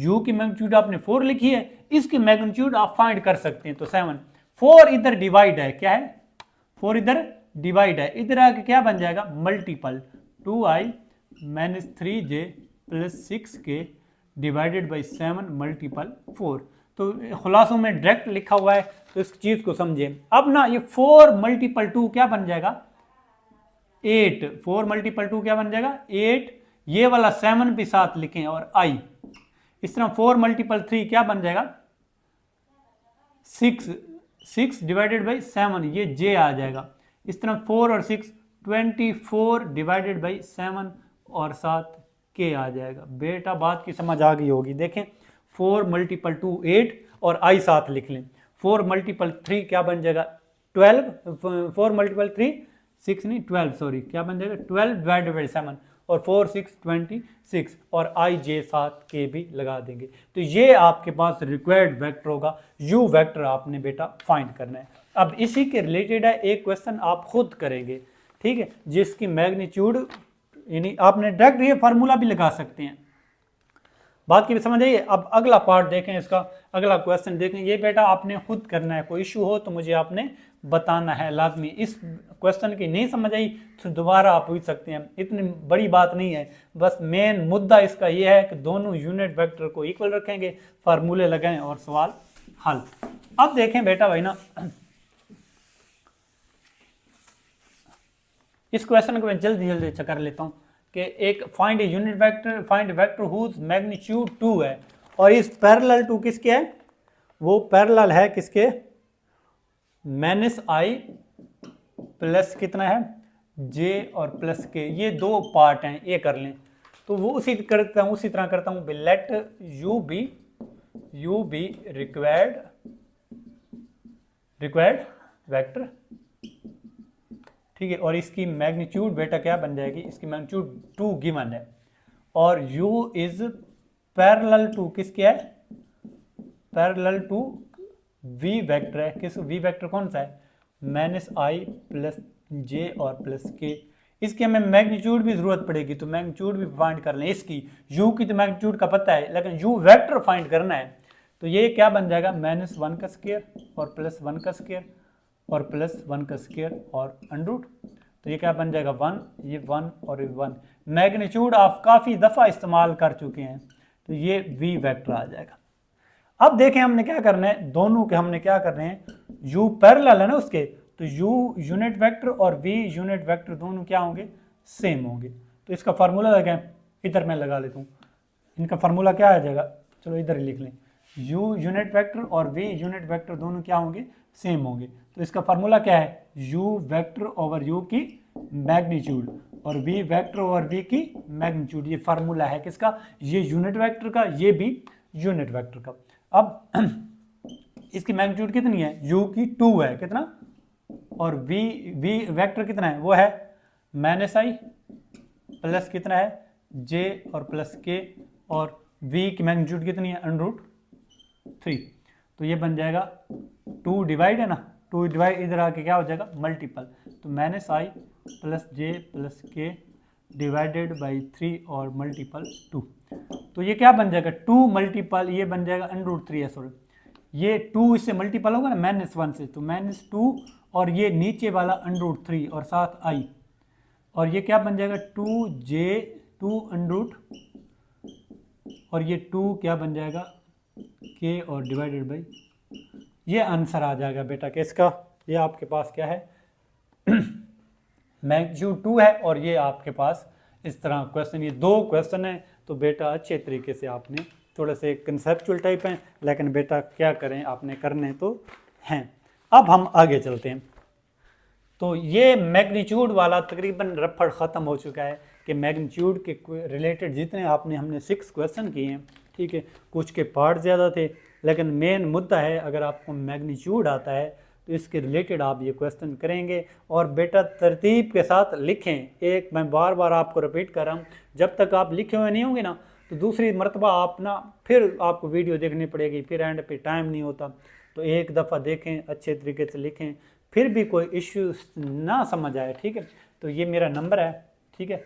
u की मैग्नीट्यूड आपने 4 लिखी है, इसकी मैग्नीट्यूड आप फाइंड कर सकते हैं। तो 7, 4 इधर डिवाइड है, क्या है 4 इधर डिवाइड है, इधर आके क्या बन जाएगा multiple 2i minus 3j plus 6k divided by 7 multiple 4। तो खुलासों में डायरेक्ट लिखा हुआ है, तो इस चीज को समझिए। अब ना ये 4 मल्टीपल 2 क्या बन जाएगा 8, 4 मल्टीपल 2 क्या बन जाएगा 8, ये वाला 7 भी साथ लिखें और i। इस तरह 4 मल्टीपल 3 क्या बन जाएगा 6, 6 डिवाइडेड बाई 7 ये j आ जाएगा। इस तरह 4 और 6 24 डिवाइडेड बाई 7 और साथ k आ जाएगा। बेटा बात की समझ आ गई होगी। देखें 4 मल्टीपल 2 8 और i साथ लिख लें। 4 मल्टीपल 3 क्या बन जाएगा 12, 4 मल्टीपल 3 6 नहीं 12 सॉरी, क्या बन जाएगा 12 डिवाइडेड बाई 7 और 4 6 26 और i j साथ के भी लगा देंगे। तो ये आपके पास रिक्वायर्ड वेक्टर होगा, u वेक्टर आपने बेटा फाइंड करना है। अब इसी के रिलेटेड है एक क्वेश्चन आप खुद करेंगे, ठीक है, जिसकी मैग्नीट्यूड यानी आपने डायरेक्ट ये फार्मूला भी लगा सकते हैं। बात की भी समझ आइए। अब अगला पार्ट देखें, इसका अगला क्वेश्चन देखें। ये बेटा आपने खुद करना है, कोई इशू हो तो मुझे आपने बताना है लाजमी। इस क्वेश्चन की नहीं समझ आई तो दोबारा आप पूछ सकते हैं, इतनी बड़ी बात नहीं है। बस मेन मुद्दा इसका ये है कि दोनों यूनिट वेक्टर को इक्वल रखेंगे, फार्मूले लगाएं और सवाल हल। अब देखें बेटा भाई ना, इस क्वेश्चन को मैं जल्दी जल्दी कर लेता हूँ कि एक find unit vector, find vector whose magnitude 2 है और इस पैरेलल टू किसके है, वो पैरेलल है किसके माइनस आई प्लस कितना है जे और प्लस के। ये दो पार्ट हैं, ये कर लें। तो वो उसी तरह करता हूँ let you B required vector, ठीक है। और इसकी मैग्नीट्यूड बेटा क्या बन जाएगी, इसकी मैग्नीट्यूड 2 गिवन है और u इज पैरेलल टू किसके है, पैरेलल टू v वेक्टर है। किस v वेक्टर कौन सा है माइनस आई प्लस जे और प्लस के। इसकी हमें मैग्नीट्यूड भी जरूरत पड़ेगी, तो मैग्नीट्यूड भी फाइंड कर लें। इसकी u की तो मैग्नीट्यूड का पता है, लेकिन u वेक्टर फाइंड करना है। तो ये क्या बन जाएगा माइनस 1 का स्क्वायर और प्लस 1 का स्क्वायर और प्लस 1 का स्क्वायर और अंडरूट। तो ये क्या बन जाएगा 1, ये 1 और ये 1। मैग्नीट्यूड आप काफ़ी दफ़ा इस्तेमाल कर चुके हैं, तो ये v वेक्टर आ जाएगा। अब देखें हमने क्या करना है, दोनों के हमने क्या करने हैं, u पैरेलल है ना उसके, तो u यूनिट वेक्टर और v यूनिट वेक्टर दोनों क्या होंगे सेम होंगे। तो इसका फार्मूला लगाएं, इधर मैं लगा लेता हूँ। इनका फार्मूला क्या आ जाएगा, चलो इधर ही लिख लें। u यूनिट वेक्टर और v यूनिट वेक्टर दोनों क्या होंगे सेम होंगे। तो इसका फार्मूला क्या है u वेक्टर ओवर u की मैग्नीट्यूड और v वेक्टर ओवर v की मैग्नीट्यूड। ये फार्मूला है किसका, ये यूनिट वेक्टर का, ये भी यूनिट वेक्टर का। अब इसकी मैग्नीट्यूड कितनी है, u की 2 है कितना, और v वेक्टर कितना है, वो है माइनस आई प्लस कितना है j और प्लस k, और v की मैग्नीट्यूड कितनी है अंडररूट 3। तो ये बन जाएगा 2 डिवाइड है ना, 2 डिवाइड इधर आके क्या हो जाएगा मल्टीपल, तो माइनस आई प्लस जे प्लस के डिवाइडेड बाई 3 और मल्टीपल 2। तो ये क्या बन जाएगा 2 मल्टीपल, ये बन जाएगा अंडररूट 3 है सॉरी, ये 2 इससे मल्टीपल होगा ना माइनस 1 से, तो माइनस 2 और ये नीचे वाला अंडररूट 3 और साथ आई, और ये क्या बन जाएगा 2j 2 अंडररूट, और ये 2 क्या बन जाएगा k और डिवाइडेड बाई, ये आंसर आ जाएगा बेटा कि इसका। ये आपके पास क्या है मैग्नीट्यूड 2 है और ये आपके पास इस तरह क्वेश्चन, ये 2 क्वेश्चन है। तो बेटा अच्छे तरीके से आपने, थोड़े से कंसेप्चुअल टाइप हैं लेकिन बेटा क्या करें आपने करने तो हैं। अब हम आगे चलते हैं। तो ये मैग्नीट्यूड वाला तकरीबन रफड़ ख़त्म हो चुका है कि मैग्नीट्यूड के रिलेटेड जितने हमने 6 क्वेश्चन किए हैं, ठीक है, कुछ के पार्ट ज़्यादा थे, लेकिन मेन मुद्दा है अगर आपको मैग्नीट्यूड आता है तो इसके रिलेटेड आप ये क्वेश्चन करेंगे। और बेटा तरतीब के साथ लिखें, एक मैं बार बार आपको रिपीट कर रहा हूँ, जब तक आप लिखे हुए नहीं होंगे ना तो दूसरी मरतबा आप ना फिर आपको वीडियो देखनी पड़ेगी, फिर एंड पे टाइम नहीं होता। तो एक दफ़ा देखें, अच्छे तरीके से लिखें, फिर भी कोई इश्यू ना समझ आए, ठीक है। तो ये मेरा नंबर है, ठीक है,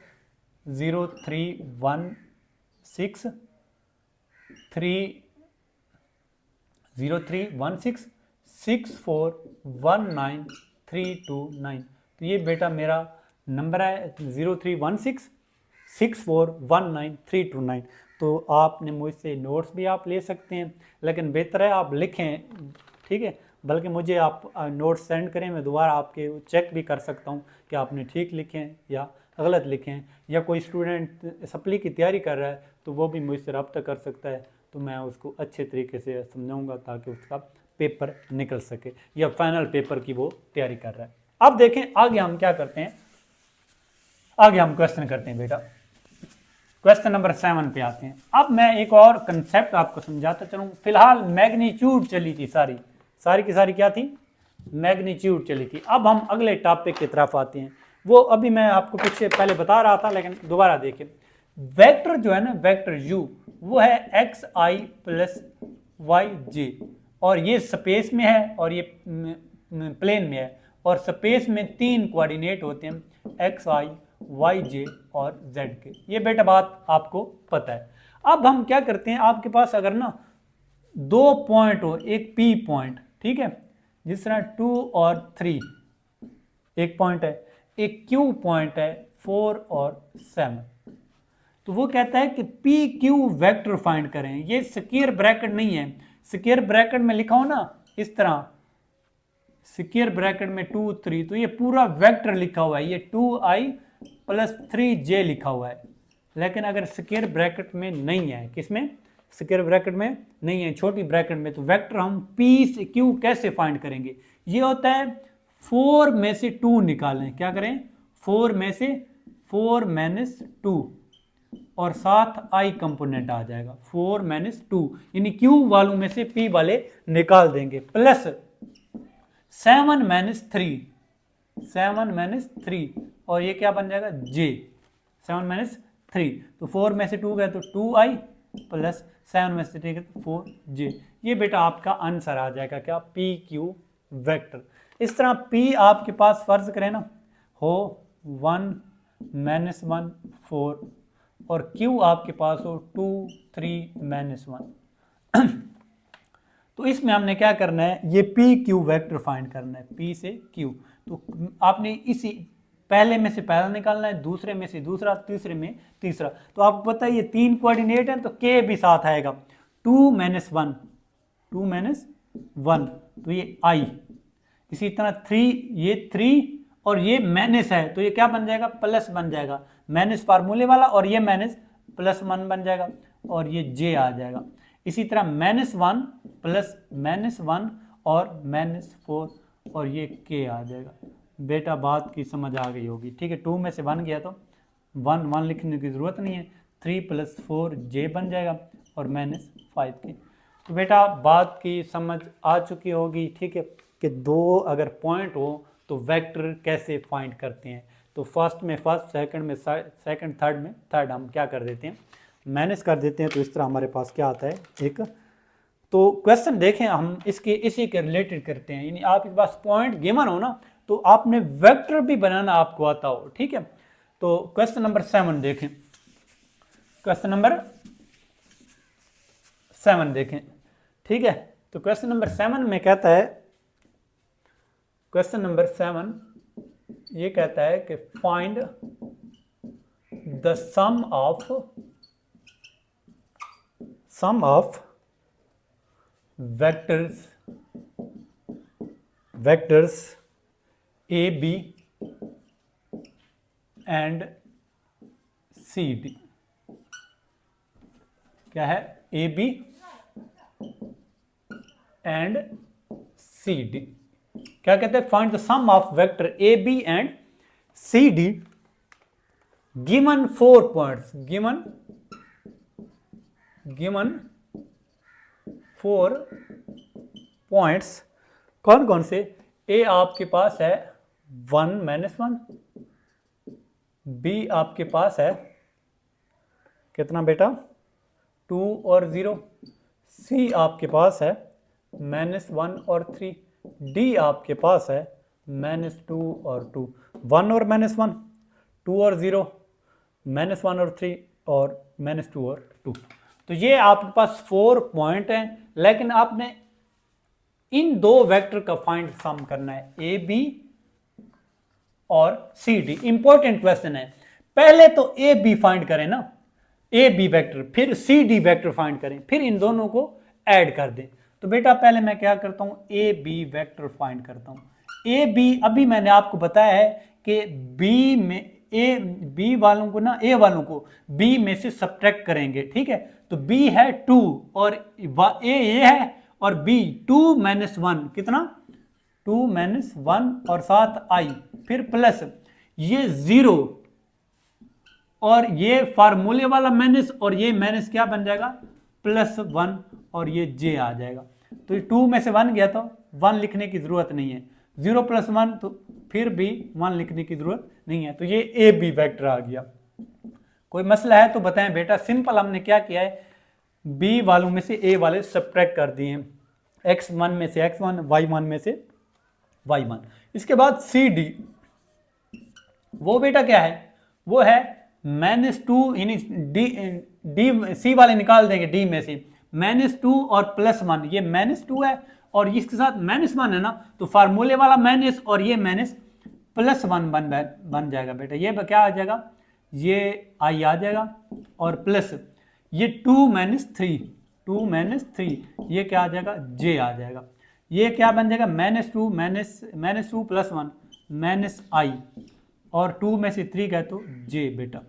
0316 तो ये बेटा मेरा नंबर है 0316 तो आपने मुझसे नोट्स भी आप ले सकते हैं, लेकिन बेहतर है आप लिखें, ठीक है, बल्कि मुझे आप नोट्स सेंड करें, मैं दोबारा आपके चेक भी कर सकता हूं कि आपने ठीक लिखे हैं या गलत लिखे हैं। या कोई स्टूडेंट सप्ली की तैयारी कर रहा है तो वो भी मुझसे रब्ता कर सकता है, तो मैं उसको अच्छे तरीके से समझाऊंगा ताकि उसका पेपर निकल सके, या फाइनल पेपर की वो तैयारी कर रहा है। अब देखें आगे हम क्या करते हैं, आगे हम क्वेश्चन करते हैं बेटा। क्वेश्चन नंबर 7 पे आते हैं। अब मैं एक और कंसेप्ट आपको समझाता चलूँ। फिलहाल मैग्नीट्यूड चली थी, सारी की सारी क्या थी, मैग्नीट्यूड चली थी। अब हम अगले टॉपिक की तरफ आते हैं, वो अभी मैं आपको पीछे पहले बता रहा था, लेकिन दोबारा देखें। वेक्टर जो है ना, वेक्टर u वो है xi प्लस yj, और ये स्पेस में है और ये प्लेन में है, और स्पेस में 3 कोऑर्डिनेट होते हैं xi yj और z के। ये बेटा बात आपको पता है। अब हम क्या करते हैं, आपके पास अगर ना 2 पॉइंट हो, एक p पॉइंट, ठीक है, जिस तरह 2 और 3 एक पॉइंट है, एक q पॉइंट है 4 और 7, तो वो कहता है कि पी क्यू वेक्टर फाइंड करें। ये स्क्वायर ब्रैकेट नहीं है, स्क्वायर ब्रैकेट में लिखा हो ना इस तरह, स्क्वायर ब्रैकेट में 2 3, तो ये पूरा वेक्टर लिखा हुआ है, ये 2i प्लस 3j लिखा हुआ है। लेकिन अगर स्क्वायर ब्रैकेट में नहीं है, किसमें, स्क्वायर ब्रैकेट में नहीं है, छोटी ब्रैकेट में, तो वेक्टर हम पी से क्यू कैसे फाइंड करेंगे। ये होता है 4 में से 2 निकालें, क्या करें, 4 में से 4 माइनस 2, और साथ i कंपोनेंट आ जाएगा 4 माइनस 2, यानी q वालों में से p वाले निकाल देंगे, प्लस 7 माइनस 3, और ये क्या बन जाएगा j, 7 माइनस 3, तो 4 में से 2 गए तो 2i प्लस 7 में से 3 गए तो 4j। ये बेटा आपका आंसर आ जाएगा क्या, पी क्यू वेक्टर। इस तरह p आपके पास फर्ज करें ना हो 1 माइनस 1 4, और Q आपके पास हो 2 3 माइनस 1 तो इसमें हमने क्या करना है, ये पी क्यू वेक्टर फाइंड करना है, P से Q। तो आपने इसी पहले में से पहला निकालना है, दूसरे में से दूसरा, तीसरे में तीसरा। तो आपको पता है ये 3 कोऑर्डिनेट है, तो K भी साथ आएगा, 2 माइनस 1 तो ये I, इसी तरह 3, ये 3 और ये माइनस है, तो ये क्या बन जाएगा, प्लस बन जाएगा, माइनस फार्मूले वाला, और ये माइनस प्लस 1 बन जाएगा, और ये j आ जाएगा। इसी तरह -1 प्लस -1 और -4, और ये k आ जाएगा। बेटा बात की समझ आ गई होगी, ठीक है। 2 में से 1 गया तो 1 लिखने की ज़रूरत नहीं है, 3 + 4 j बन जाएगा, और -5 k। तो बेटा बात की समझ आ चुकी होगी, ठीक है, कि 2 अगर पॉइंट हो तो वेक्टर कैसे फाइंड करते हैं। तो फर्स्ट में फर्स्ट, सेकंड में सेकंड, थर्ड में थर्ड, हम क्या कर देते हैं, माइनस कर देते हैं। तो इस तरह हमारे पास क्या आता है एक। तो क्वेश्चन देखें, हम इसी के रिलेटेड करते हैं, यानी आपके पास पॉइंट गिवन हो ना, तो आपने वेक्टर भी बनाना आपको आता हो, ठीक है। तो क्वेश्चन नंबर 7 देखें, क्वेश्चन नंबर 7 देखें, ठीक है। तो क्वेश्चन नंबर 7 में कहता है, क्वेश्चन नंबर 7 ये कहता है कि find the sum of vectors A B and C D. क्या है, A B and C D. क्या कहते हैं, find the sum of vector A B and C D given 4 points, given given 4 points, कौन कौन से? ए आपके पास है 1 -1, बी आपके पास है कितना बेटा 2 और 0, सी आपके पास है -1 और 3, डी आपके पास है -2 और 2, 1 और -1, 2 और 0, -1 और 3 और -2 और 2। तो ये आपके पास 4 पॉइंट हैं, लेकिन आपने इन दो वेक्टर का फाइंड सम करना है, ए बी और सी डी। इंपॉर्टेंट क्वेश्चन है। पहले तो ए बी फाइंड करें ना, ए बी वेक्टर, फिर सी डी वेक्टर फाइंड करें, फिर इन दोनों को ऐड कर दें। तो बेटा पहले मैं क्या करता हूं, ए बी वेक्टर फाइंड करता हूं। ए बी अभी मैंने आपको बताया है कि बी में ए बी वालों को ना, ए वालों को बी में से सब्ट्रैक्ट करेंगे, ठीक है। तो बी है 2 और ए ये है और बी 2 -1 कितना 2 -1 और साथ आई, फिर प्लस ये 0 और ये फार्मूले वाला माइनस और ये माइनस क्या बन जाएगा +1 और ये जे आ जाएगा। तो 2 में से 1 गया तो 1 लिखने की जरूरत नहीं है, 0 + 1 तो फिर भी 1 लिखने की जरूरत नहीं है। तो ये ए बी वेक्टर आ गया। कोई मसला है तो बताएं बेटा। सिंपल हमने क्या किया है, बी वालों में से ए वाले सब्ट्रैक्ट कर दिए हैं, x1 में से x1, y1 में से y1। इसके बाद सी डी, वो बेटा क्या है, वो है -2, यानी डी सी वाले निकाल देंगे डी में से, -2 और +1, ये -2 है और इसके साथ -1 है ना, तो फार्मूले वाला माइनस और ये माइनस +1 बन जाएगा बेटा। ये क्या आ जाएगा, ये आई आ जाएगा और प्लस ये 2 - 3, 2 - 3 ये क्या आ जाएगा, जे आ जाएगा। ये क्या बन जाएगा, -2 +1 -i और 2 में से 3 गए तो जे बेटा,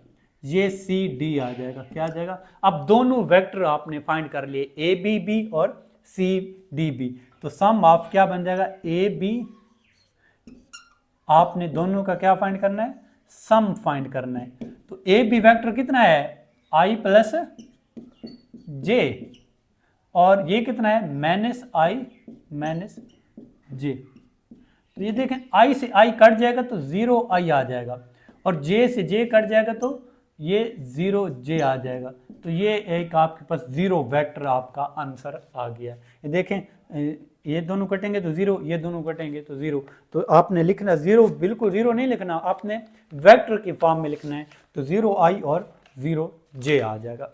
ये सी डी आ जाएगा। क्या आ जाएगा, अब दोनों वेक्टर आपने फाइंड कर लिए, ए बी बी और सी डी बी। तो सम ऑफ क्या बन जाएगा, ए बी, आपने दोनों का क्या फाइंड करना है, सम फाइंड करना है। तो ए बी वेक्टर कितना है, आई प्लस जे, और ये कितना है -i -j। तो ये देखें i से i कट जाएगा तो 0i आ जाएगा और j से j कट जाएगा तो ये 0j आ जाएगा। तो ये एक आपके पास 0 वेक्टर आपका आंसर आ गया। ये देखें, ये दोनों कटेंगे तो 0, ये दोनों कटेंगे तो 0। तो आपने लिखना 0, बिल्कुल 0 नहीं लिखना, आपने वेक्टर की फॉर्म में लिखना है। तो 0i और 0j आ जाएगा।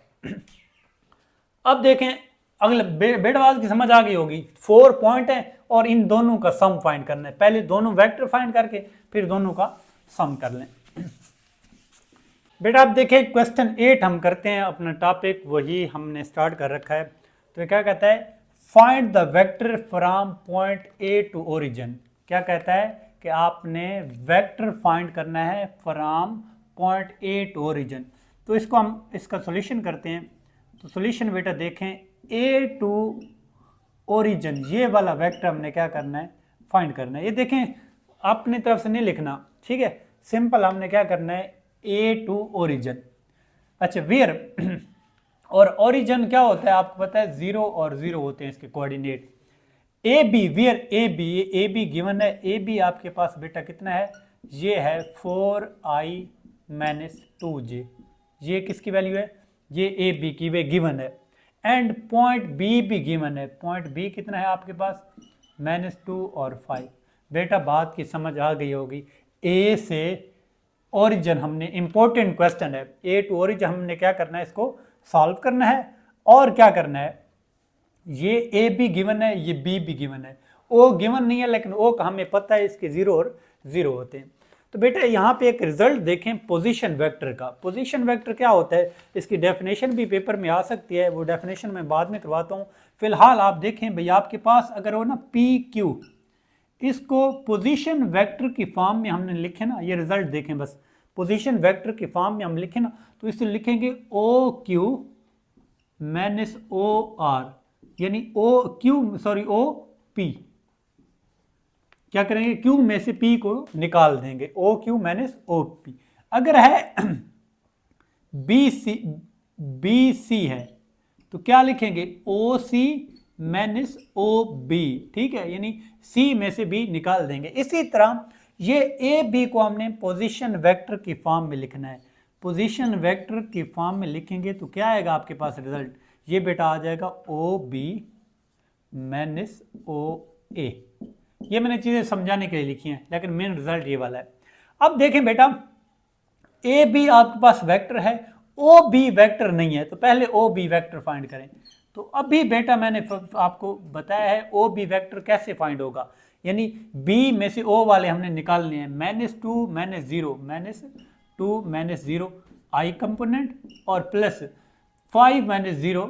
अब देखें अगले बेडवाल की समझ आ गई होगी, 4 पॉइंट है और इन दोनों का सम फाइंड करना है। पहले दोनों वेक्टर फाइंड करके फिर दोनों का सम कर लें। बेटा आप देखें क्वेश्चन 8 हम करते हैं, अपना टॉपिक वही हमने स्टार्ट कर रखा है। तो क्या कहता है, find the vector from point A to origin. क्या कहता है कि आपने वेक्टर फाइंड करना है from point A to origin. तो इसको हम इसका सॉल्यूशन करते हैं। तो सॉल्यूशन बेटा देखें, ए टू ओरिजिन ये वाला वेक्टर हमने क्या करना है, फाइंड करना है। ये देखें अपनी तरफ से नहीं लिखना, ठीक है, सिंपल हमने क्या करना है, ए टू ओरिजिन। अच्छा वेयर और ओरिजिन क्या होता है आपको पता है, 0 और 0 होते हैं इसके coordinate. A B, where A B given है, ए बी आपके पास बेटा कितना है, ये है 4i - 2j। ये किसकी वैल्यू है, ये ए बी की वे गिवन है। एंड पॉइंट बी भी गिवन है, पॉइंट बी कितना है आपके पास, -2 और 5। बेटा बात की समझ आ गई होगी। ए से ओरिजिन हमने, इंपॉर्टेंट क्वेश्चन है, ए टू ओरिजिन हमने क्या करना है, इसको सॉल्व करना है। और क्या करना है, ये ए भी गिवन है, ये बी भी गिवन है, ओ गिवन नहीं है, लेकिन ओ का हमें पता है इसके 0 और 0 होते हैं। तो बेटा यहाँ पे एक रिजल्ट देखें पोजीशन वेक्टर का। पोजीशन वेक्टर क्या होता है, इसकी डेफिनेशन भी पेपर में आ सकती है, वो डेफिनेशन मैं बाद में करवाता हूँ। फिलहाल आप देखें भाई, आपके पास अगर हो ना पी क्यू, इसको पोजीशन वेक्टर की फॉर्म में हमने लिखे ना, ये रिजल्ट देखें बस, पोजीशन वेक्टर की फॉर्म में हम लिखे ना, तो इसे लिखेंगे ओ क्यू -o r, यानी ओ पी। क्या करेंगे, Q में से P को निकाल देंगे, OQ - OP। अगर है BC है तो क्या लिखेंगे ओ सी माइनस ओ बी, ठीक है, यानी सी में से बी निकाल देंगे। इसी तरह ये ए बी को हमने पोजीशन वेक्टर की फॉर्म में लिखना है। पोजीशन वेक्टर की फॉर्म में लिखेंगे तो क्या आएगा आपके पास रिजल्ट, ये बेटा आ जाएगा ओ बी माइनस ओ ए। ये मैंने चीजें समझाने के लिए लिखी हैं, लेकिन मेन रिजल्ट ये वाला है। अब देखें बेटा, ए बी आपके पास वेक्टर है, ओ बी वेक्टर नहीं है, तो पहले ओ बी वेक्टर फाइंड करें। तो अभी बेटा मैंने आपको बताया है ओ बी वेक्टर कैसे फाइंड होगा, यानी बी में से ओ वाले हमने निकालने हैं, -2 -0 -2 आई कंपोनेंट और प्लस 5 -0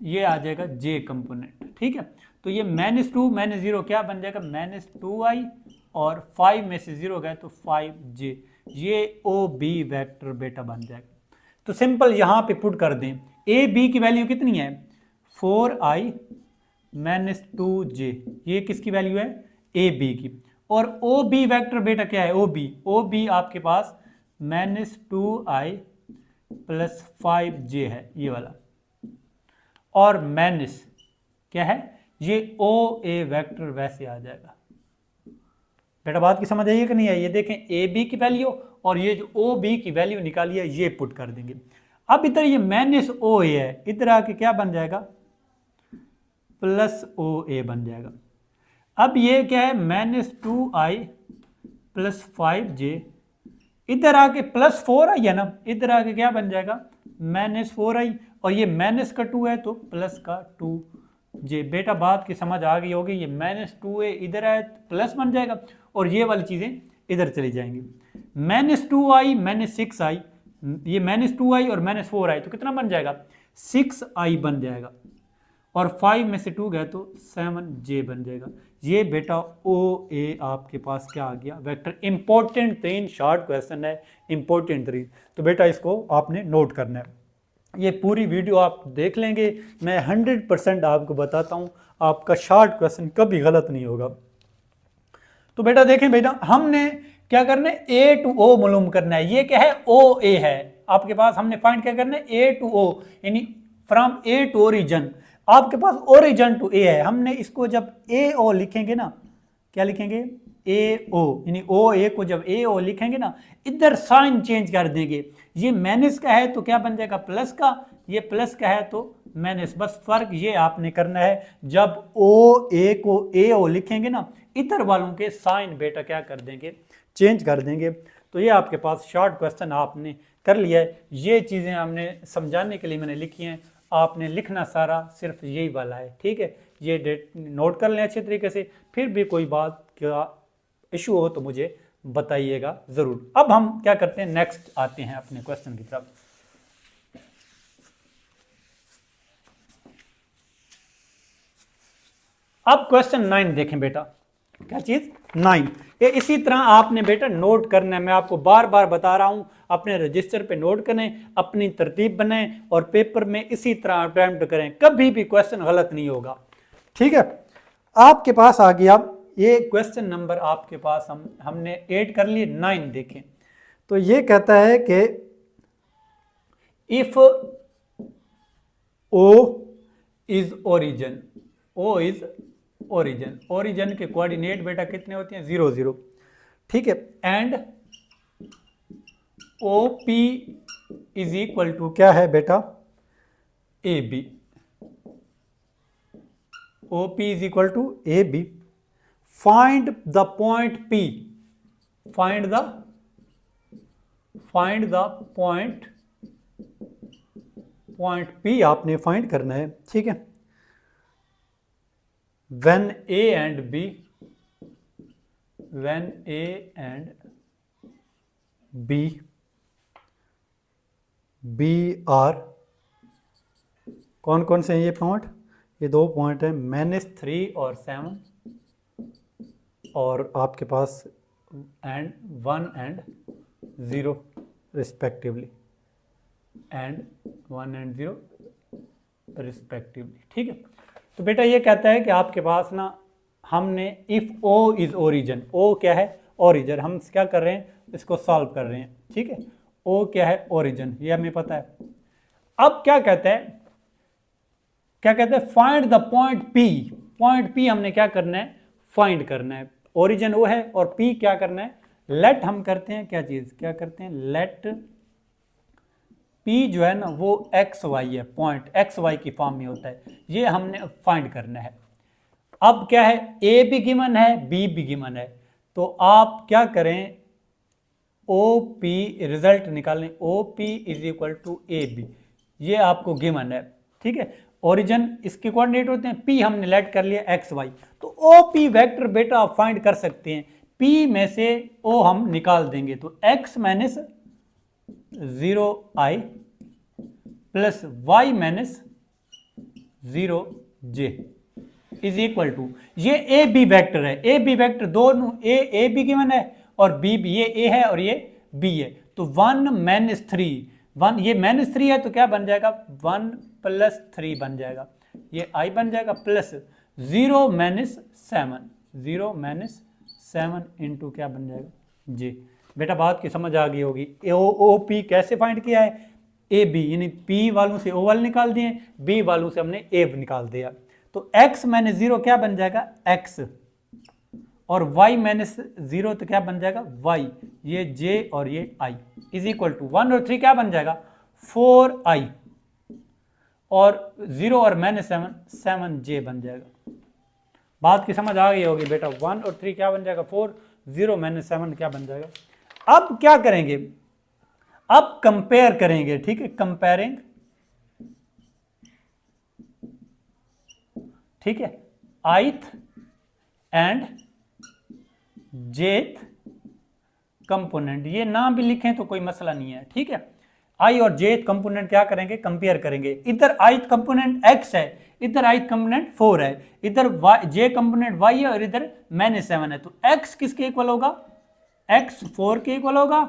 ये आ जाएगा जे कंपोनेंट, ठीक है। तो ये -2 -0 क्या बन जाएगा, -2i और 5 में से 0 गए तो 5j, ये ओ बी वेक्टर बेटा बन जाएगा। तो सिंपल यहां पे पुट कर दें, ए बी की वैल्यू कितनी है 4i -2j, ये किसकी वैल्यू है ए बी की। और ओ बी वेक्टर बेटा क्या है, ओ बी आपके पास -2i + 5j है ये वाला, और माइनस क्या है ये ओ ए वेक्टर वैसे आ जाएगा। बेटा बात की समझ आई है कि नहीं आई? ये देखें ए बी की वैल्यू और ये जो ओ बी की वैल्यू निकाली है ये पुट कर देंगे। अब इधर ये माइनस ओ ए है, इधर आके क्या बन जाएगा +OA बन जाएगा। अब ये क्या है -2i + 5j, इधर आके +4 आई है ना, इधर आके क्या बन जाएगा -4i, और ये माइनस का 2 है तो प्लस का 2j। बेटा बात की समझ आ गई होगी, ये -2a इधर आए प्लस बन जाएगा और ये वाली चीज़ें इधर चली जाएंगी। -2i -6i, ये -2i और -4i तो कितना बन जाएगा 6i बन जाएगा, और 5 में से 2 गए तो 7j बन जाएगा। ये बेटा ओ ए आपके पास क्या आ गया वेक्टर। इंपॉर्टेंट 3 शॉर्ट क्वेश्चन है, इंपॉर्टेंट 3, तो बेटा इसको आपने नोट करना है। ये पूरी वीडियो आप देख लेंगे, मैं 100% आपको बताता हूँ, आपका शॉर्ट क्वेश्चन कभी गलत नहीं होगा। तो बेटा देखें बेटा, हमने क्या करना है ए टू ओ मालूम करना है। ये क्या है ओ ए है आपके पास, हमने फाइंड क्या करना है ए टू ओ, यानी फ्रॉम ए टू ओरिजिन। आपके पास ओरिजिन टू ए है, हमने इसको जब ए ओ लिखेंगे ना, क्या लिखेंगे ए ओ, यानी ओ ए को जब ए ओ लिखेंगे ना, इधर साइन चेंज कर देंगे। ये माइनस का है तो क्या बन जाएगा प्लस का, ये प्लस का है तो माइनस। बस फर्क ये आपने करना है, जब ओ ए को ए ओ लिखेंगे ना, इधर वालों के साइन बेटा क्या कर देंगे चेंज कर देंगे। तो ये आपके पास शॉर्ट क्वेश्चन आपने कर लिया है। ये चीज़ें हमने समझाने के लिए मैंने लिखी हैं, आपने लिखना सारा सिर्फ यही वाला है, ठीक है। ये डेट नोट कर लें अच्छे तरीके से, फिर भी कोई बात का इशू हो तो मुझे बताइएगा ज़रूर। अब हम क्या करते हैं, नेक्स्ट आते हैं अपने क्वेश्चन की तरफ। अब क्वेश्चन 9 देखें बेटा, क्या चीज़ 9, ये इसी तरह आपने बेटा नोट करना है। मैं आपको बार बार बता रहा हूँ, अपने रजिस्टर पे नोट करें, अपनी तरतीब बनाएं और पेपर में इसी तरह अटेम्प्ट करें, कभी भी क्वेश्चन गलत नहीं होगा, ठीक है। आपके पास आ गया ये क्वेश्चन नंबर, आपके पास हमने 8 कर लिए, 9 देखें। तो ये कहता है कि if O is origin, O is origin, origin के कोऑर्डिनेट बेटा कितने होते हैं 0 0, ठीक है। And O P is equal to क्या है बेटा A B, O P is equal to A B. Find the point P, find the point P आपने फाइंड करना है, ठीक है। when a and b are, कौन कौन से हैं ये पॉइंट, ये 2 पॉइंट हैं -3 और 7, और आपके पास and 1 and 0 respectively, and 1 and 0 respectively, ठीक है। तो बेटा ये कहता है कि आपके पास ना, हमने इफ ओ इज ओरिजिन, ओ क्या है ओरिजिन, हम क्या कर रहे हैं इसको सॉल्व कर रहे हैं, ठीक है। ओ क्या है ओरिजिन, ये हमें पता है। अब क्या कहता है क्या कहते हैं, find the point P. Point P हमने क्या करना है, फाइंड करना है। ओरिजिन वो है और पी क्या करना है, लेट हम करते हैं क्या चीज, क्या करते हैं, लेट पी जो है ना वो एक्स वाई है, पॉइंट एक्स वाई की फॉर्म में होता है, ये हमने फाइंड करना है। अब क्या है, ए भी गिवन है, बी भी गिवन है, तो आप क्या करें, ओ पी रिजल्ट निकालें, O P is equal to A B, ये आपको गिवन है, ठीक है। ओरिजिन इसके कोऑर्डिनेट होते हैं, पी हमने लेट कर लिया एक्स वाई, तो ओ पी वेक्टर बेटा आप फाइंड कर सकते हैं, पी में से ओ हम निकाल देंगे, तो X minus 0i plus Y minus 0j is equal to, ये ए बी वैक्टर है, ए बी वैक्टर दोनों, ए बी गिवन है और बी भी, ये ए है और ये बी है, तो 1 माइनस 3, 1 ये माइनस 3 है तो क्या बन जाएगा, 1 प्लस 3 बन जाएगा, ये आई बन जाएगा, प्लस 0 माइनस 7, 0 माइनस 7 इंटू क्या बन जाएगा जी। बेटा बात की समझ आ गई होगी। ओ पी कैसे फाइंड किया है, ए बी यानी पी वालों से ओ वाले निकाल दिए, बी वालों से हमने ए निकाल दिया, तो x माइनस 0 क्या बन जाएगा x, और y माइनस 0 तो क्या बन जाएगा y, ये j और ये i इज इक्वल टू 1 और 3 क्या बन जाएगा 4i, और 0 और माइनस 7j बन जाएगा। बात की समझ आ गई होगी बेटा, 1 और 3 क्या बन जाएगा 4, 0 माइनस 7 क्या बन जाएगा। अब क्या करेंगे, अब कंपेयर करेंगे, ठीक है, कंपेयरिंग, ठीक है, आइथ एंड जेथ कंपोनेंट, ये नाम भी लिखें तो कोई मसला नहीं है, ठीक है। आई और जेथ कंपोनेंट क्या करेंगे, कंपेयर करेंगे, इधर आइथ कंपोनेंट x है, इधर आइथ कंपोनेंट 4 है, इधर जे कंपोनेंट y है और इधर -7 है, तो x किसके इक्वल होगा, x 4 के इक्वल होगा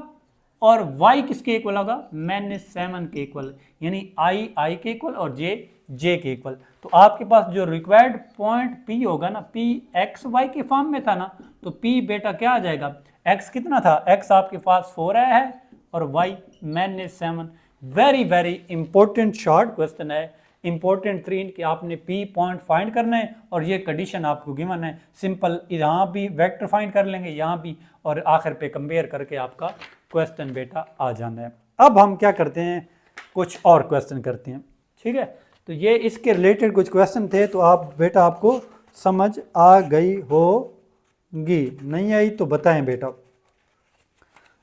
और y किसके इक्वल होगा, -7 के इक्वल, यानी i के इक्वल और j के इक्वल। तो आपके पास जो रिक्वायर्ड पॉइंट P होगा ना, P एक्स वाई के फॉर्म में था ना, तो P बेटा क्या आ जाएगा, x कितना था, x आपके पास 4 आया है और y -7। Very very important short question है, इंपॉर्टेंट 3 कि आपने P पॉइंट फाइंड करना है और ये कंडीशन आपको गिवन है, सिंपल यहाँ भी वेक्टर फाइंड कर लेंगे यहाँ भी, और आखिर पे कंपेयर करके आपका क्वेश्चन बेटा आ जाना है। अब हम क्या करते हैं, कुछ और क्वेश्चन करते हैं, ठीक है। तो ये इसके रिलेटेड कुछ क्वेश्चन थे, तो आप बेटा आपको समझ आ गई होगी, नहीं आई तो बताएं बेटा।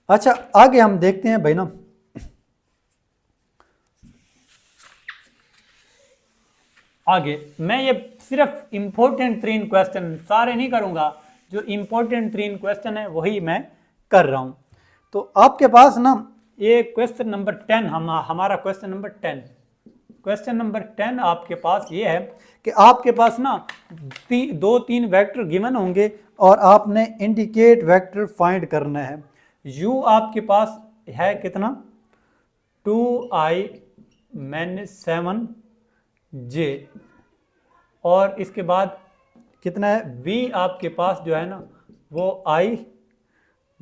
अच्छा आगे हम देखते हैं भाई ना, आगे मैं ये सिर्फ इंपॉर्टेंट 3 क्वेश्चन सारे नहीं करूंगा, जो इंपॉर्टेंट 3 क्वेश्चन है वही मैं कर रहा हूं। तो आपके पास ना ये क्वेश्चन नंबर 10, हमारा क्वेश्चन नंबर 10, क्वेश्चन नंबर 10 आपके पास ये है कि आपके पास ना 2-3 वेक्टर गिवन होंगे और आपने इंडिकेट वेक्टर फाइंड करना है। u आपके पास है कितना 2i - 7j, और इसके बाद कितना है v आपके पास जो है ना वो i -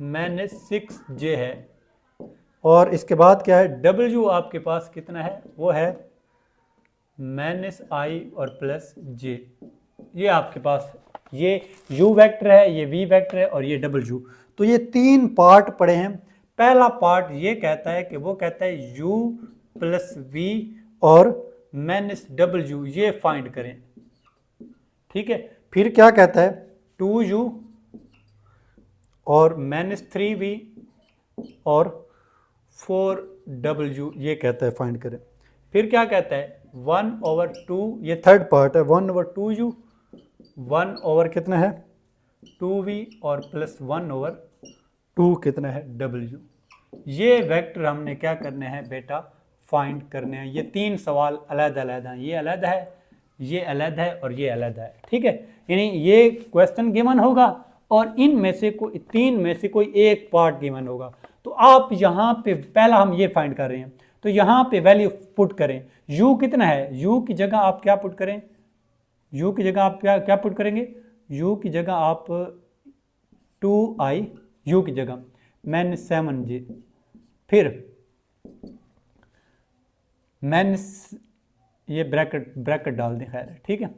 6j है, और इसके बाद क्या है w आपके पास कितना है वो है -i और +j। ये आपके पास ये u वेक्टर है, ये v वेक्टर है और ये w। तो ये 3 पार्ट पड़े हैं। पहला पार्ट ये कहता है कि वो कहता है u + v और -w ये फाइंड करें, ठीक है। फिर क्या कहता है 2u और -3v और 4w ये कहता है फाइंड करें। फिर क्या कहता है 1/2, ये थर्ड पार्ट है, 1/2u, 1 कितना है 2v और +1/2 कितना है w। ये वेक्टर हमने क्या करने हैं बेटा फाइंड करने हैं। ये 3 सवाल अलग-अलग हैं, ये अलग है, ये अलग है और ये अलग है, ठीक है। यानी ये क्वेश्चन गिवन होगा और इनमें से कोई 3 में से कोई एक पार्ट गिवन होगा। तो आप यहाँ पे पहला हम ये फाइंड कर रहे हैं, तो यहाँ पे वैल्यू पुट करें। u कितना है, u की जगह आप क्या पुट करें, u की जगह आप क्या पुट करेंगे, u की जगह आप 2i, u की जगह -7j, फिर ये ब्रैकेट डाल दें, खैर ठीक है।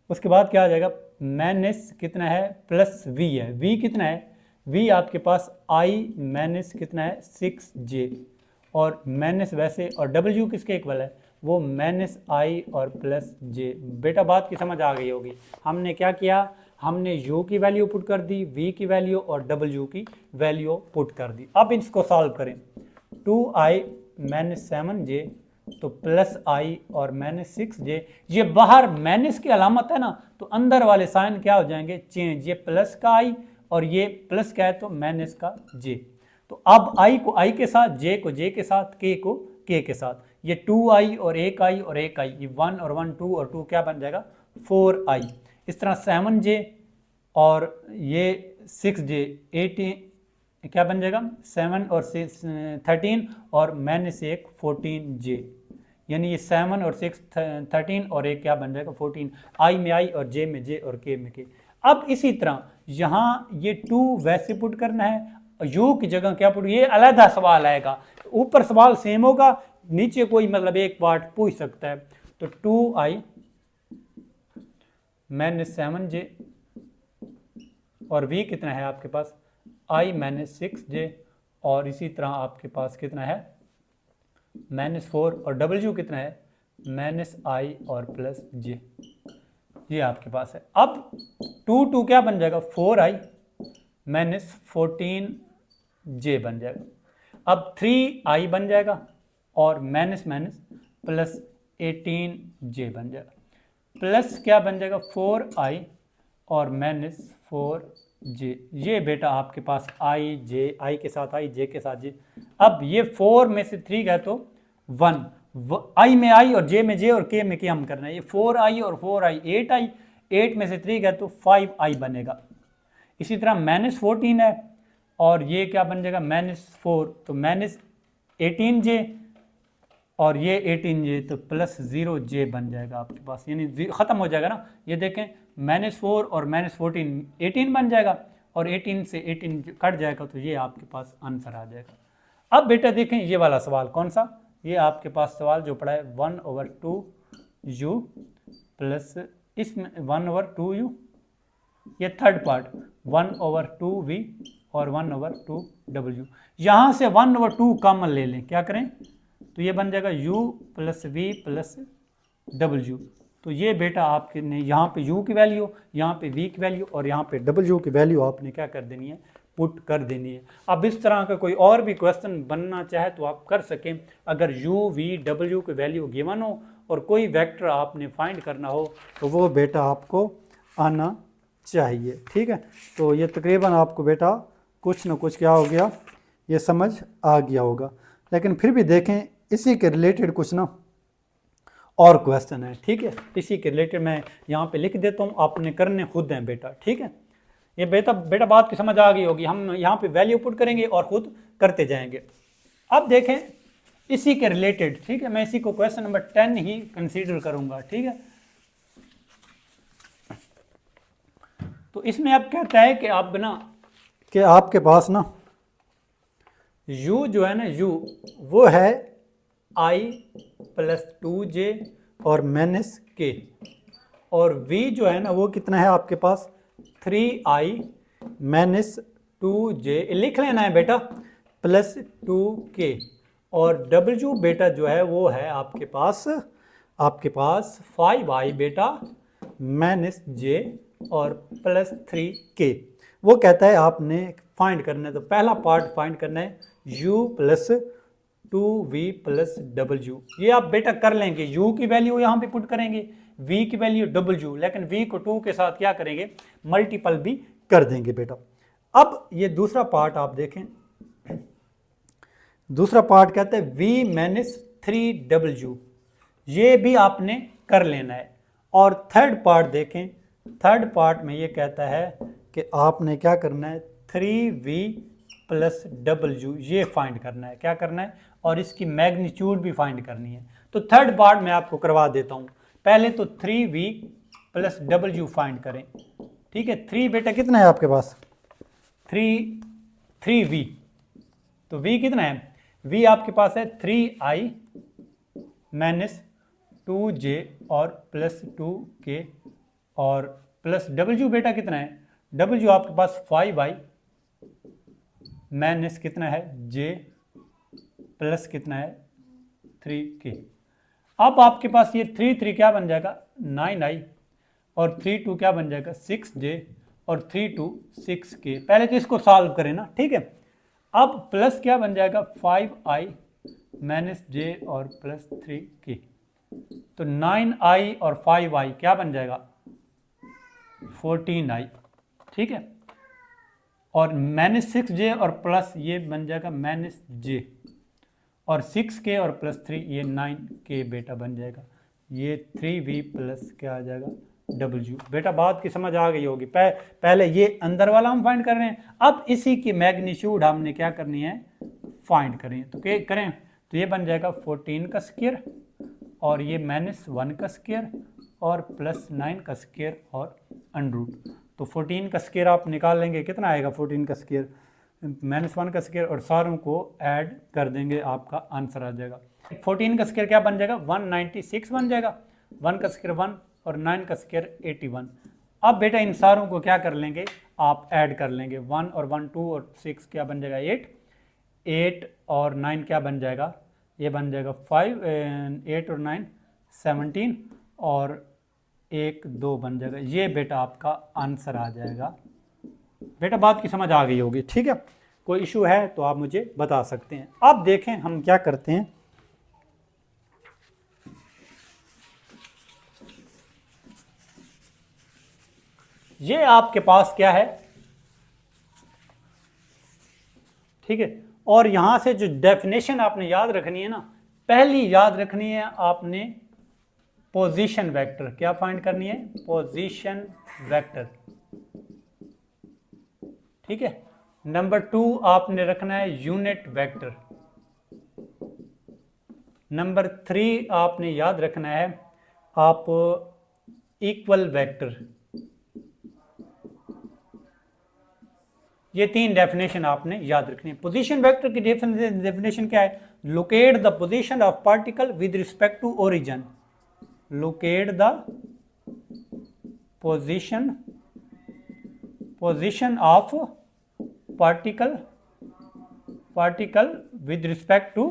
उसके बाद क्या आ जाएगा, माइनस कितना है प्लस वी है, वी कितना है, वी आपके पास आई माइनस कितना है 6j, और माइनस वैसे, और डब्ल्यू किसके इक्वल है, वो माइनस आई और प्लस जे। बेटा बात की समझ आ गई होगी। हमने क्या किया, हमने u की वैल्यू पुट कर दी, v की वैल्यू और w की वैल्यू पुट कर दी। अब इसको सॉल्व करें, 2i माइनस 7j तो प्लस आई और माइनस 6j, ये बाहर माइनस की अलामत है ना, तो अंदर वाले साइन क्या हो जाएंगे चेंज, ये प्लस का आई और ये प्लस क्या है तो माइनस का j। तो अब i को i के साथ, j को j के साथ, k को k के साथ, ये 2i और 1i और 1i, ये 1 और 1 2 और 2 क्या बन जाएगा 4i। इस तरह 7j और ये 6j 18 क्या बन जाएगा 7 और 13 और माइनस 1 14j, यानी ये 7 और 6 13 और 1 क्या बन जाएगा 14, i में i और j में j और k में k। अब इसी तरह यहाँ ये 2 वैसे पुट करना है, u की जगह क्या पुट, ये अलग सवाल आएगा, ऊपर सवाल सेम होगा, नीचे कोई मतलब एक पार्ट पूछ सकता है। तो 2i माइनस 7j और v कितना है आपके पास i माइनस 6j, और इसी तरह आपके पास कितना है -4 और w कितना है माइनस आई और प्लस j, ये आपके पास है। अब 2 क्या बन जाएगा 4i माइनस 14j बन जाएगा। अब 3i बन जाएगा और माइनस माइनस प्लस 18j बन जाएगा, प्लस क्या बन जाएगा 4i और माइनस 4j। ये बेटा आपके पास i के साथ i, j के साथ j। अब ये 4 में से 3 का तो 1, i में i और j में j और k में k हम करना है। ये 4i और 4i 8i, 8 में से 3 का तो 5i बनेगा। इसी तरह -14 है और ये क्या बन जाएगा -4 तो -18j, और ये 18j तो प्लस 0j बन जाएगा आपके पास, यानी ख़त्म हो जाएगा ना। ये देखें -4 और -14 18 बन जाएगा, और 18 से 18 कट जाएगा, तो ये आपके पास आंसर आ जाएगा। अब बेटा देखें ये वाला सवाल कौन सा, ये आपके पास सवाल जो पड़ा है 1/2u प्लस इसमें 1/2u, ये थर्ड पार्ट 1/2v और 1/2w। यहाँ से 1/2 कॉमन ले लें, क्या करें तो ये बन जाएगा u plus v plus w। तो ये बेटा आपके ने यहाँ पे u की वैल्यू, यहाँ पे v की वैल्यू और यहाँ पे w की वैल्यू आपने क्या कर देनी है पुट कर देनी है। अब इस तरह का कोई और भी क्वेश्चन बनना चाहे तो आप कर सकें, अगर u v w की वैल्यू गिवन हो और कोई वेक्टर आपने फाइंड करना हो तो वो बेटा आपको आना चाहिए, ठीक है। तो ये तकरीबन आपको बेटा कुछ ना कुछ क्या हो गया, ये समझ आ गया होगा। लेकिन फिर भी देखें इसी के रिलेटेड कुछ ना और क्वेश्चन है, ठीक है। इसी के रिलेटेड मैं यहाँ पे लिख देता हूँ, आपने करने खुद हैं बेटा, ठीक है। ये बेटा बात की समझ आ गई होगी, हम यहाँ पे वैल्यू पुट करेंगे और खुद करते जाएंगे। अब देखें इसी के रिलेटेड, ठीक है, मैं इसी को क्वेश्चन नंबर 10 ही कंसीडर करूँगा, ठीक है। तो इसमें अब कहता है कि आप ना कि आपके पास ना u जो है ना u वो है i प्लस 2j और माइनस k, और v जो है ना वो कितना है आपके पास 3i माइनस 2j, लिख लेना है बेटा, प्लस 2k, और w बेटा जो है वो है आपके पास 5i बेटा माइनस j और प्लस 3k। वो कहता है आपने फाइंड करना है, तो पहला पार्ट फाइंड करना है u plus 2v plus w। ये आप बेटा कर लेंगे, u की वैल्यू यहाँ पे पुट करेंगे, v की वैल्यू w, लेकिन v को 2 के साथ क्या करेंगे मल्टीपल भी कर देंगे बेटा। अब ये दूसरा पार्ट आप देखें, दूसरा पार्ट कहता है v माइनस 3w, ये भी आपने कर लेना है। और थर्ड पार्ट देखें, थर्ड पार्ट में ये कहता है कि आपने क्या करना है 3v प्लस w, ये फाइंड करना है, क्या करना है, और इसकी मैग्नीट्यूड भी फाइंड करनी है। तो थर्ड पार्ट मैं आपको करवा देता हूँ। पहले तो 3v प्लस w फाइंड करें, ठीक है। 3 बेटा कितना है आपके पास 3v, तो v कितना है, v आपके पास है 3i माइनस 2j और प्लस 2k और प्लस w बेटा कितना है, w आपके पास 5i माइनस कितना है j प्लस कितना है 3k। अब आपके पास ये 3 क्या बन जाएगा 9i और 3 2 क्या बन जाएगा 6j और 3 2 6k। पहले तो इसको सॉल्व करें ना, ठीक है। अब प्लस क्या बन जाएगा 5i माइनस j और प्लस 3k। तो 9i और 5i क्या बन जाएगा 14i, ठीक है। और माइनस 6j और प्लस ये बन जाएगा माइनस j और 6k और प्लस 3 ये 9k बेटा बन जाएगा। ये 3v प्लस क्या आ जाएगा w। बेटा बात की समझ आ गई होगी। पहले ये अंदर वाला हम फाइंड कर रहे हैं, अब इसी की मैग्नीट्यूड हमने क्या करनी है फाइंड करनी है। तो क्या करें, तो ये बन जाएगा 14 का स्क्वायर और ये माइनस 1 का स्क्वायर और प्लस 9 का स्क्वायर और अंडर। तो 14 का स्क्वायर आप निकाल लेंगे, कितना आएगा 14 का स्क्वायर माइनस 1 का स्क्वायर और सारों को ऐड कर देंगे, आपका आंसर आ जाएगा। 14 का स्क्वायर क्या बन जाएगा 196 बन जाएगा, 1 का स्क्वायर 1 और 9 का स्क्वायर 81। अब बेटा इन सारों को क्या कर लेंगे आप ऐड कर लेंगे, 1 और 1 2 और 6 क्या बन जाएगा 8 और 9 क्या बन जाएगा, ये बन जाएगा 5 8 और 9 17 और 1 2 बन जाएगा। ये बेटा आपका आंसर आ जाएगा। बेटा बात की समझ आ गई होगी, ठीक है। कोई इशू है तो आप मुझे बता सकते हैं। अब देखें हम क्या करते हैं, ये आपके पास क्या है, ठीक है। और यहां से जो डेफिनेशन आपने याद रखनी है ना, पहली याद रखनी है आपने पोजीशन वेक्टर। क्या फाइंड करनी है पोजीशन वेक्टर, ठीक है। नंबर 2 आपने रखना है यूनिट वेक्टर। नंबर 3 आपने याद रखना है आप इक्वल वेक्टर। ये 3 डेफिनेशन आपने याद रखनी है। पोजीशन वेक्टर की डेफिनेशन क्या है, locate the position of particle with respect to origin. Locate the position of particle with respect to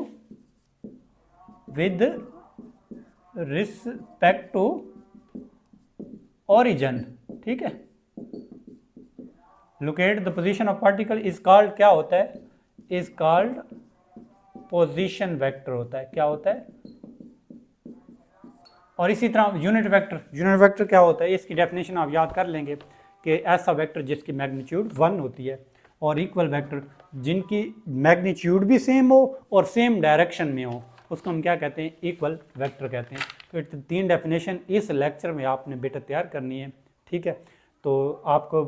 origin, ठीक है। locate the position of particle is called क्या होता है, is called position vector होता है। क्या होता है, और इसी तरह यूनिट वेक्टर क्या होता है, इसकी डेफिनेशन आप याद कर लेंगे कि ऐसा वेक्टर जिसकी मैग्नीट्यूड 1 होती है, और इक्वल वेक्टर जिनकी मैग्नीट्यूड भी सेम हो और सेम डायरेक्शन में हो, उसको हम क्या कहते हैं इक्वल वेक्टर कहते हैं। तो 3 डेफिनेशन इस लेक्चर में आपने बेटा तैयार करनी है, ठीक है। तो आपको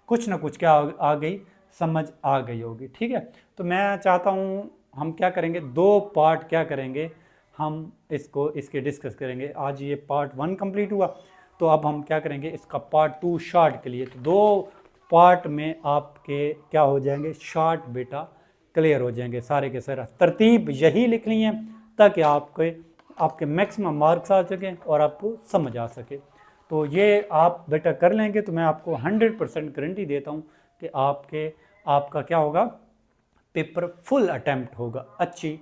कुछ ना कुछ क्या आ गई समझ आ गई होगी, ठीक है। तो मैं चाहता हूँ हम क्या करेंगे 2 पार्ट क्या करेंगे, हम इसके डिस्कस करेंगे। आज ये पार्ट 1 कंप्लीट हुआ, तो अब हम क्या करेंगे इसका पार्ट 2 शॉर्ट के लिए। तो 2 पार्ट में आपके क्या हो जाएंगे शॉर्ट बेटा क्लियर हो जाएंगे सारे के सारे। तरतीब यही लिखनी है ताकि आपके मैक्सिमम मार्क्स आ सकें और आपको समझ आ सके। तो ये आप बेटा कर लेंगे तो मैं आपको 100% गारंटी देता हूँ कि आपका क्या होगा पेपर फुल अटैम्प्ट होगा, अच्छी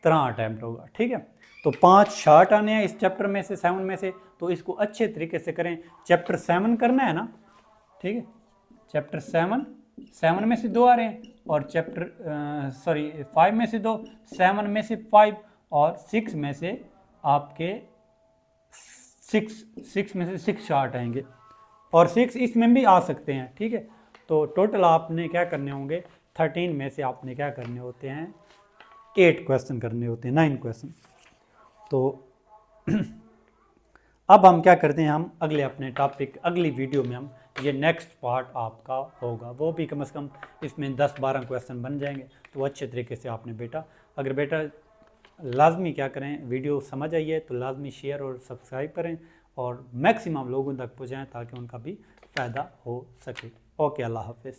तरह अटैम्प्ट होगा, ठीक है। तो 5 शॉर्ट आने हैं इस चैप्टर में से 7 में से, तो इसको अच्छे तरीके से करें। चैप्टर 7 करना है ना, ठीक है। चैप्टर 7 में से 2 आ रहे हैं और 5 में से 2, 7 में से 5 और 6 में से आपके 6 में से 6 शॉर्ट आएंगे और 6 इसमें भी आ सकते हैं, ठीक है। तो टोटल आपने क्या करने होंगे 13 में से आपने क्या करने होते हैं 8 क्वेश्चन करने होते हैं, 9 क्वेश्चन। तो अब हम क्या करते हैं, हम अगले अपने टॉपिक अगली वीडियो में हम ये नेक्स्ट पार्ट आपका होगा, वो भी कम से कम इसमें 10-12 क्वेश्चन बन जाएंगे। तो अच्छे तरीके से आपने बेटा अगर बेटा लाजमी क्या करें वीडियो समझ आई है तो लाजमी शेयर और सब्सक्राइब करें और मैक्सिमम लोगों तक पहुँचाएँ ताकि उनका भी फ़ायदा हो सके। ओके, अल्लाह हाफ़िज़।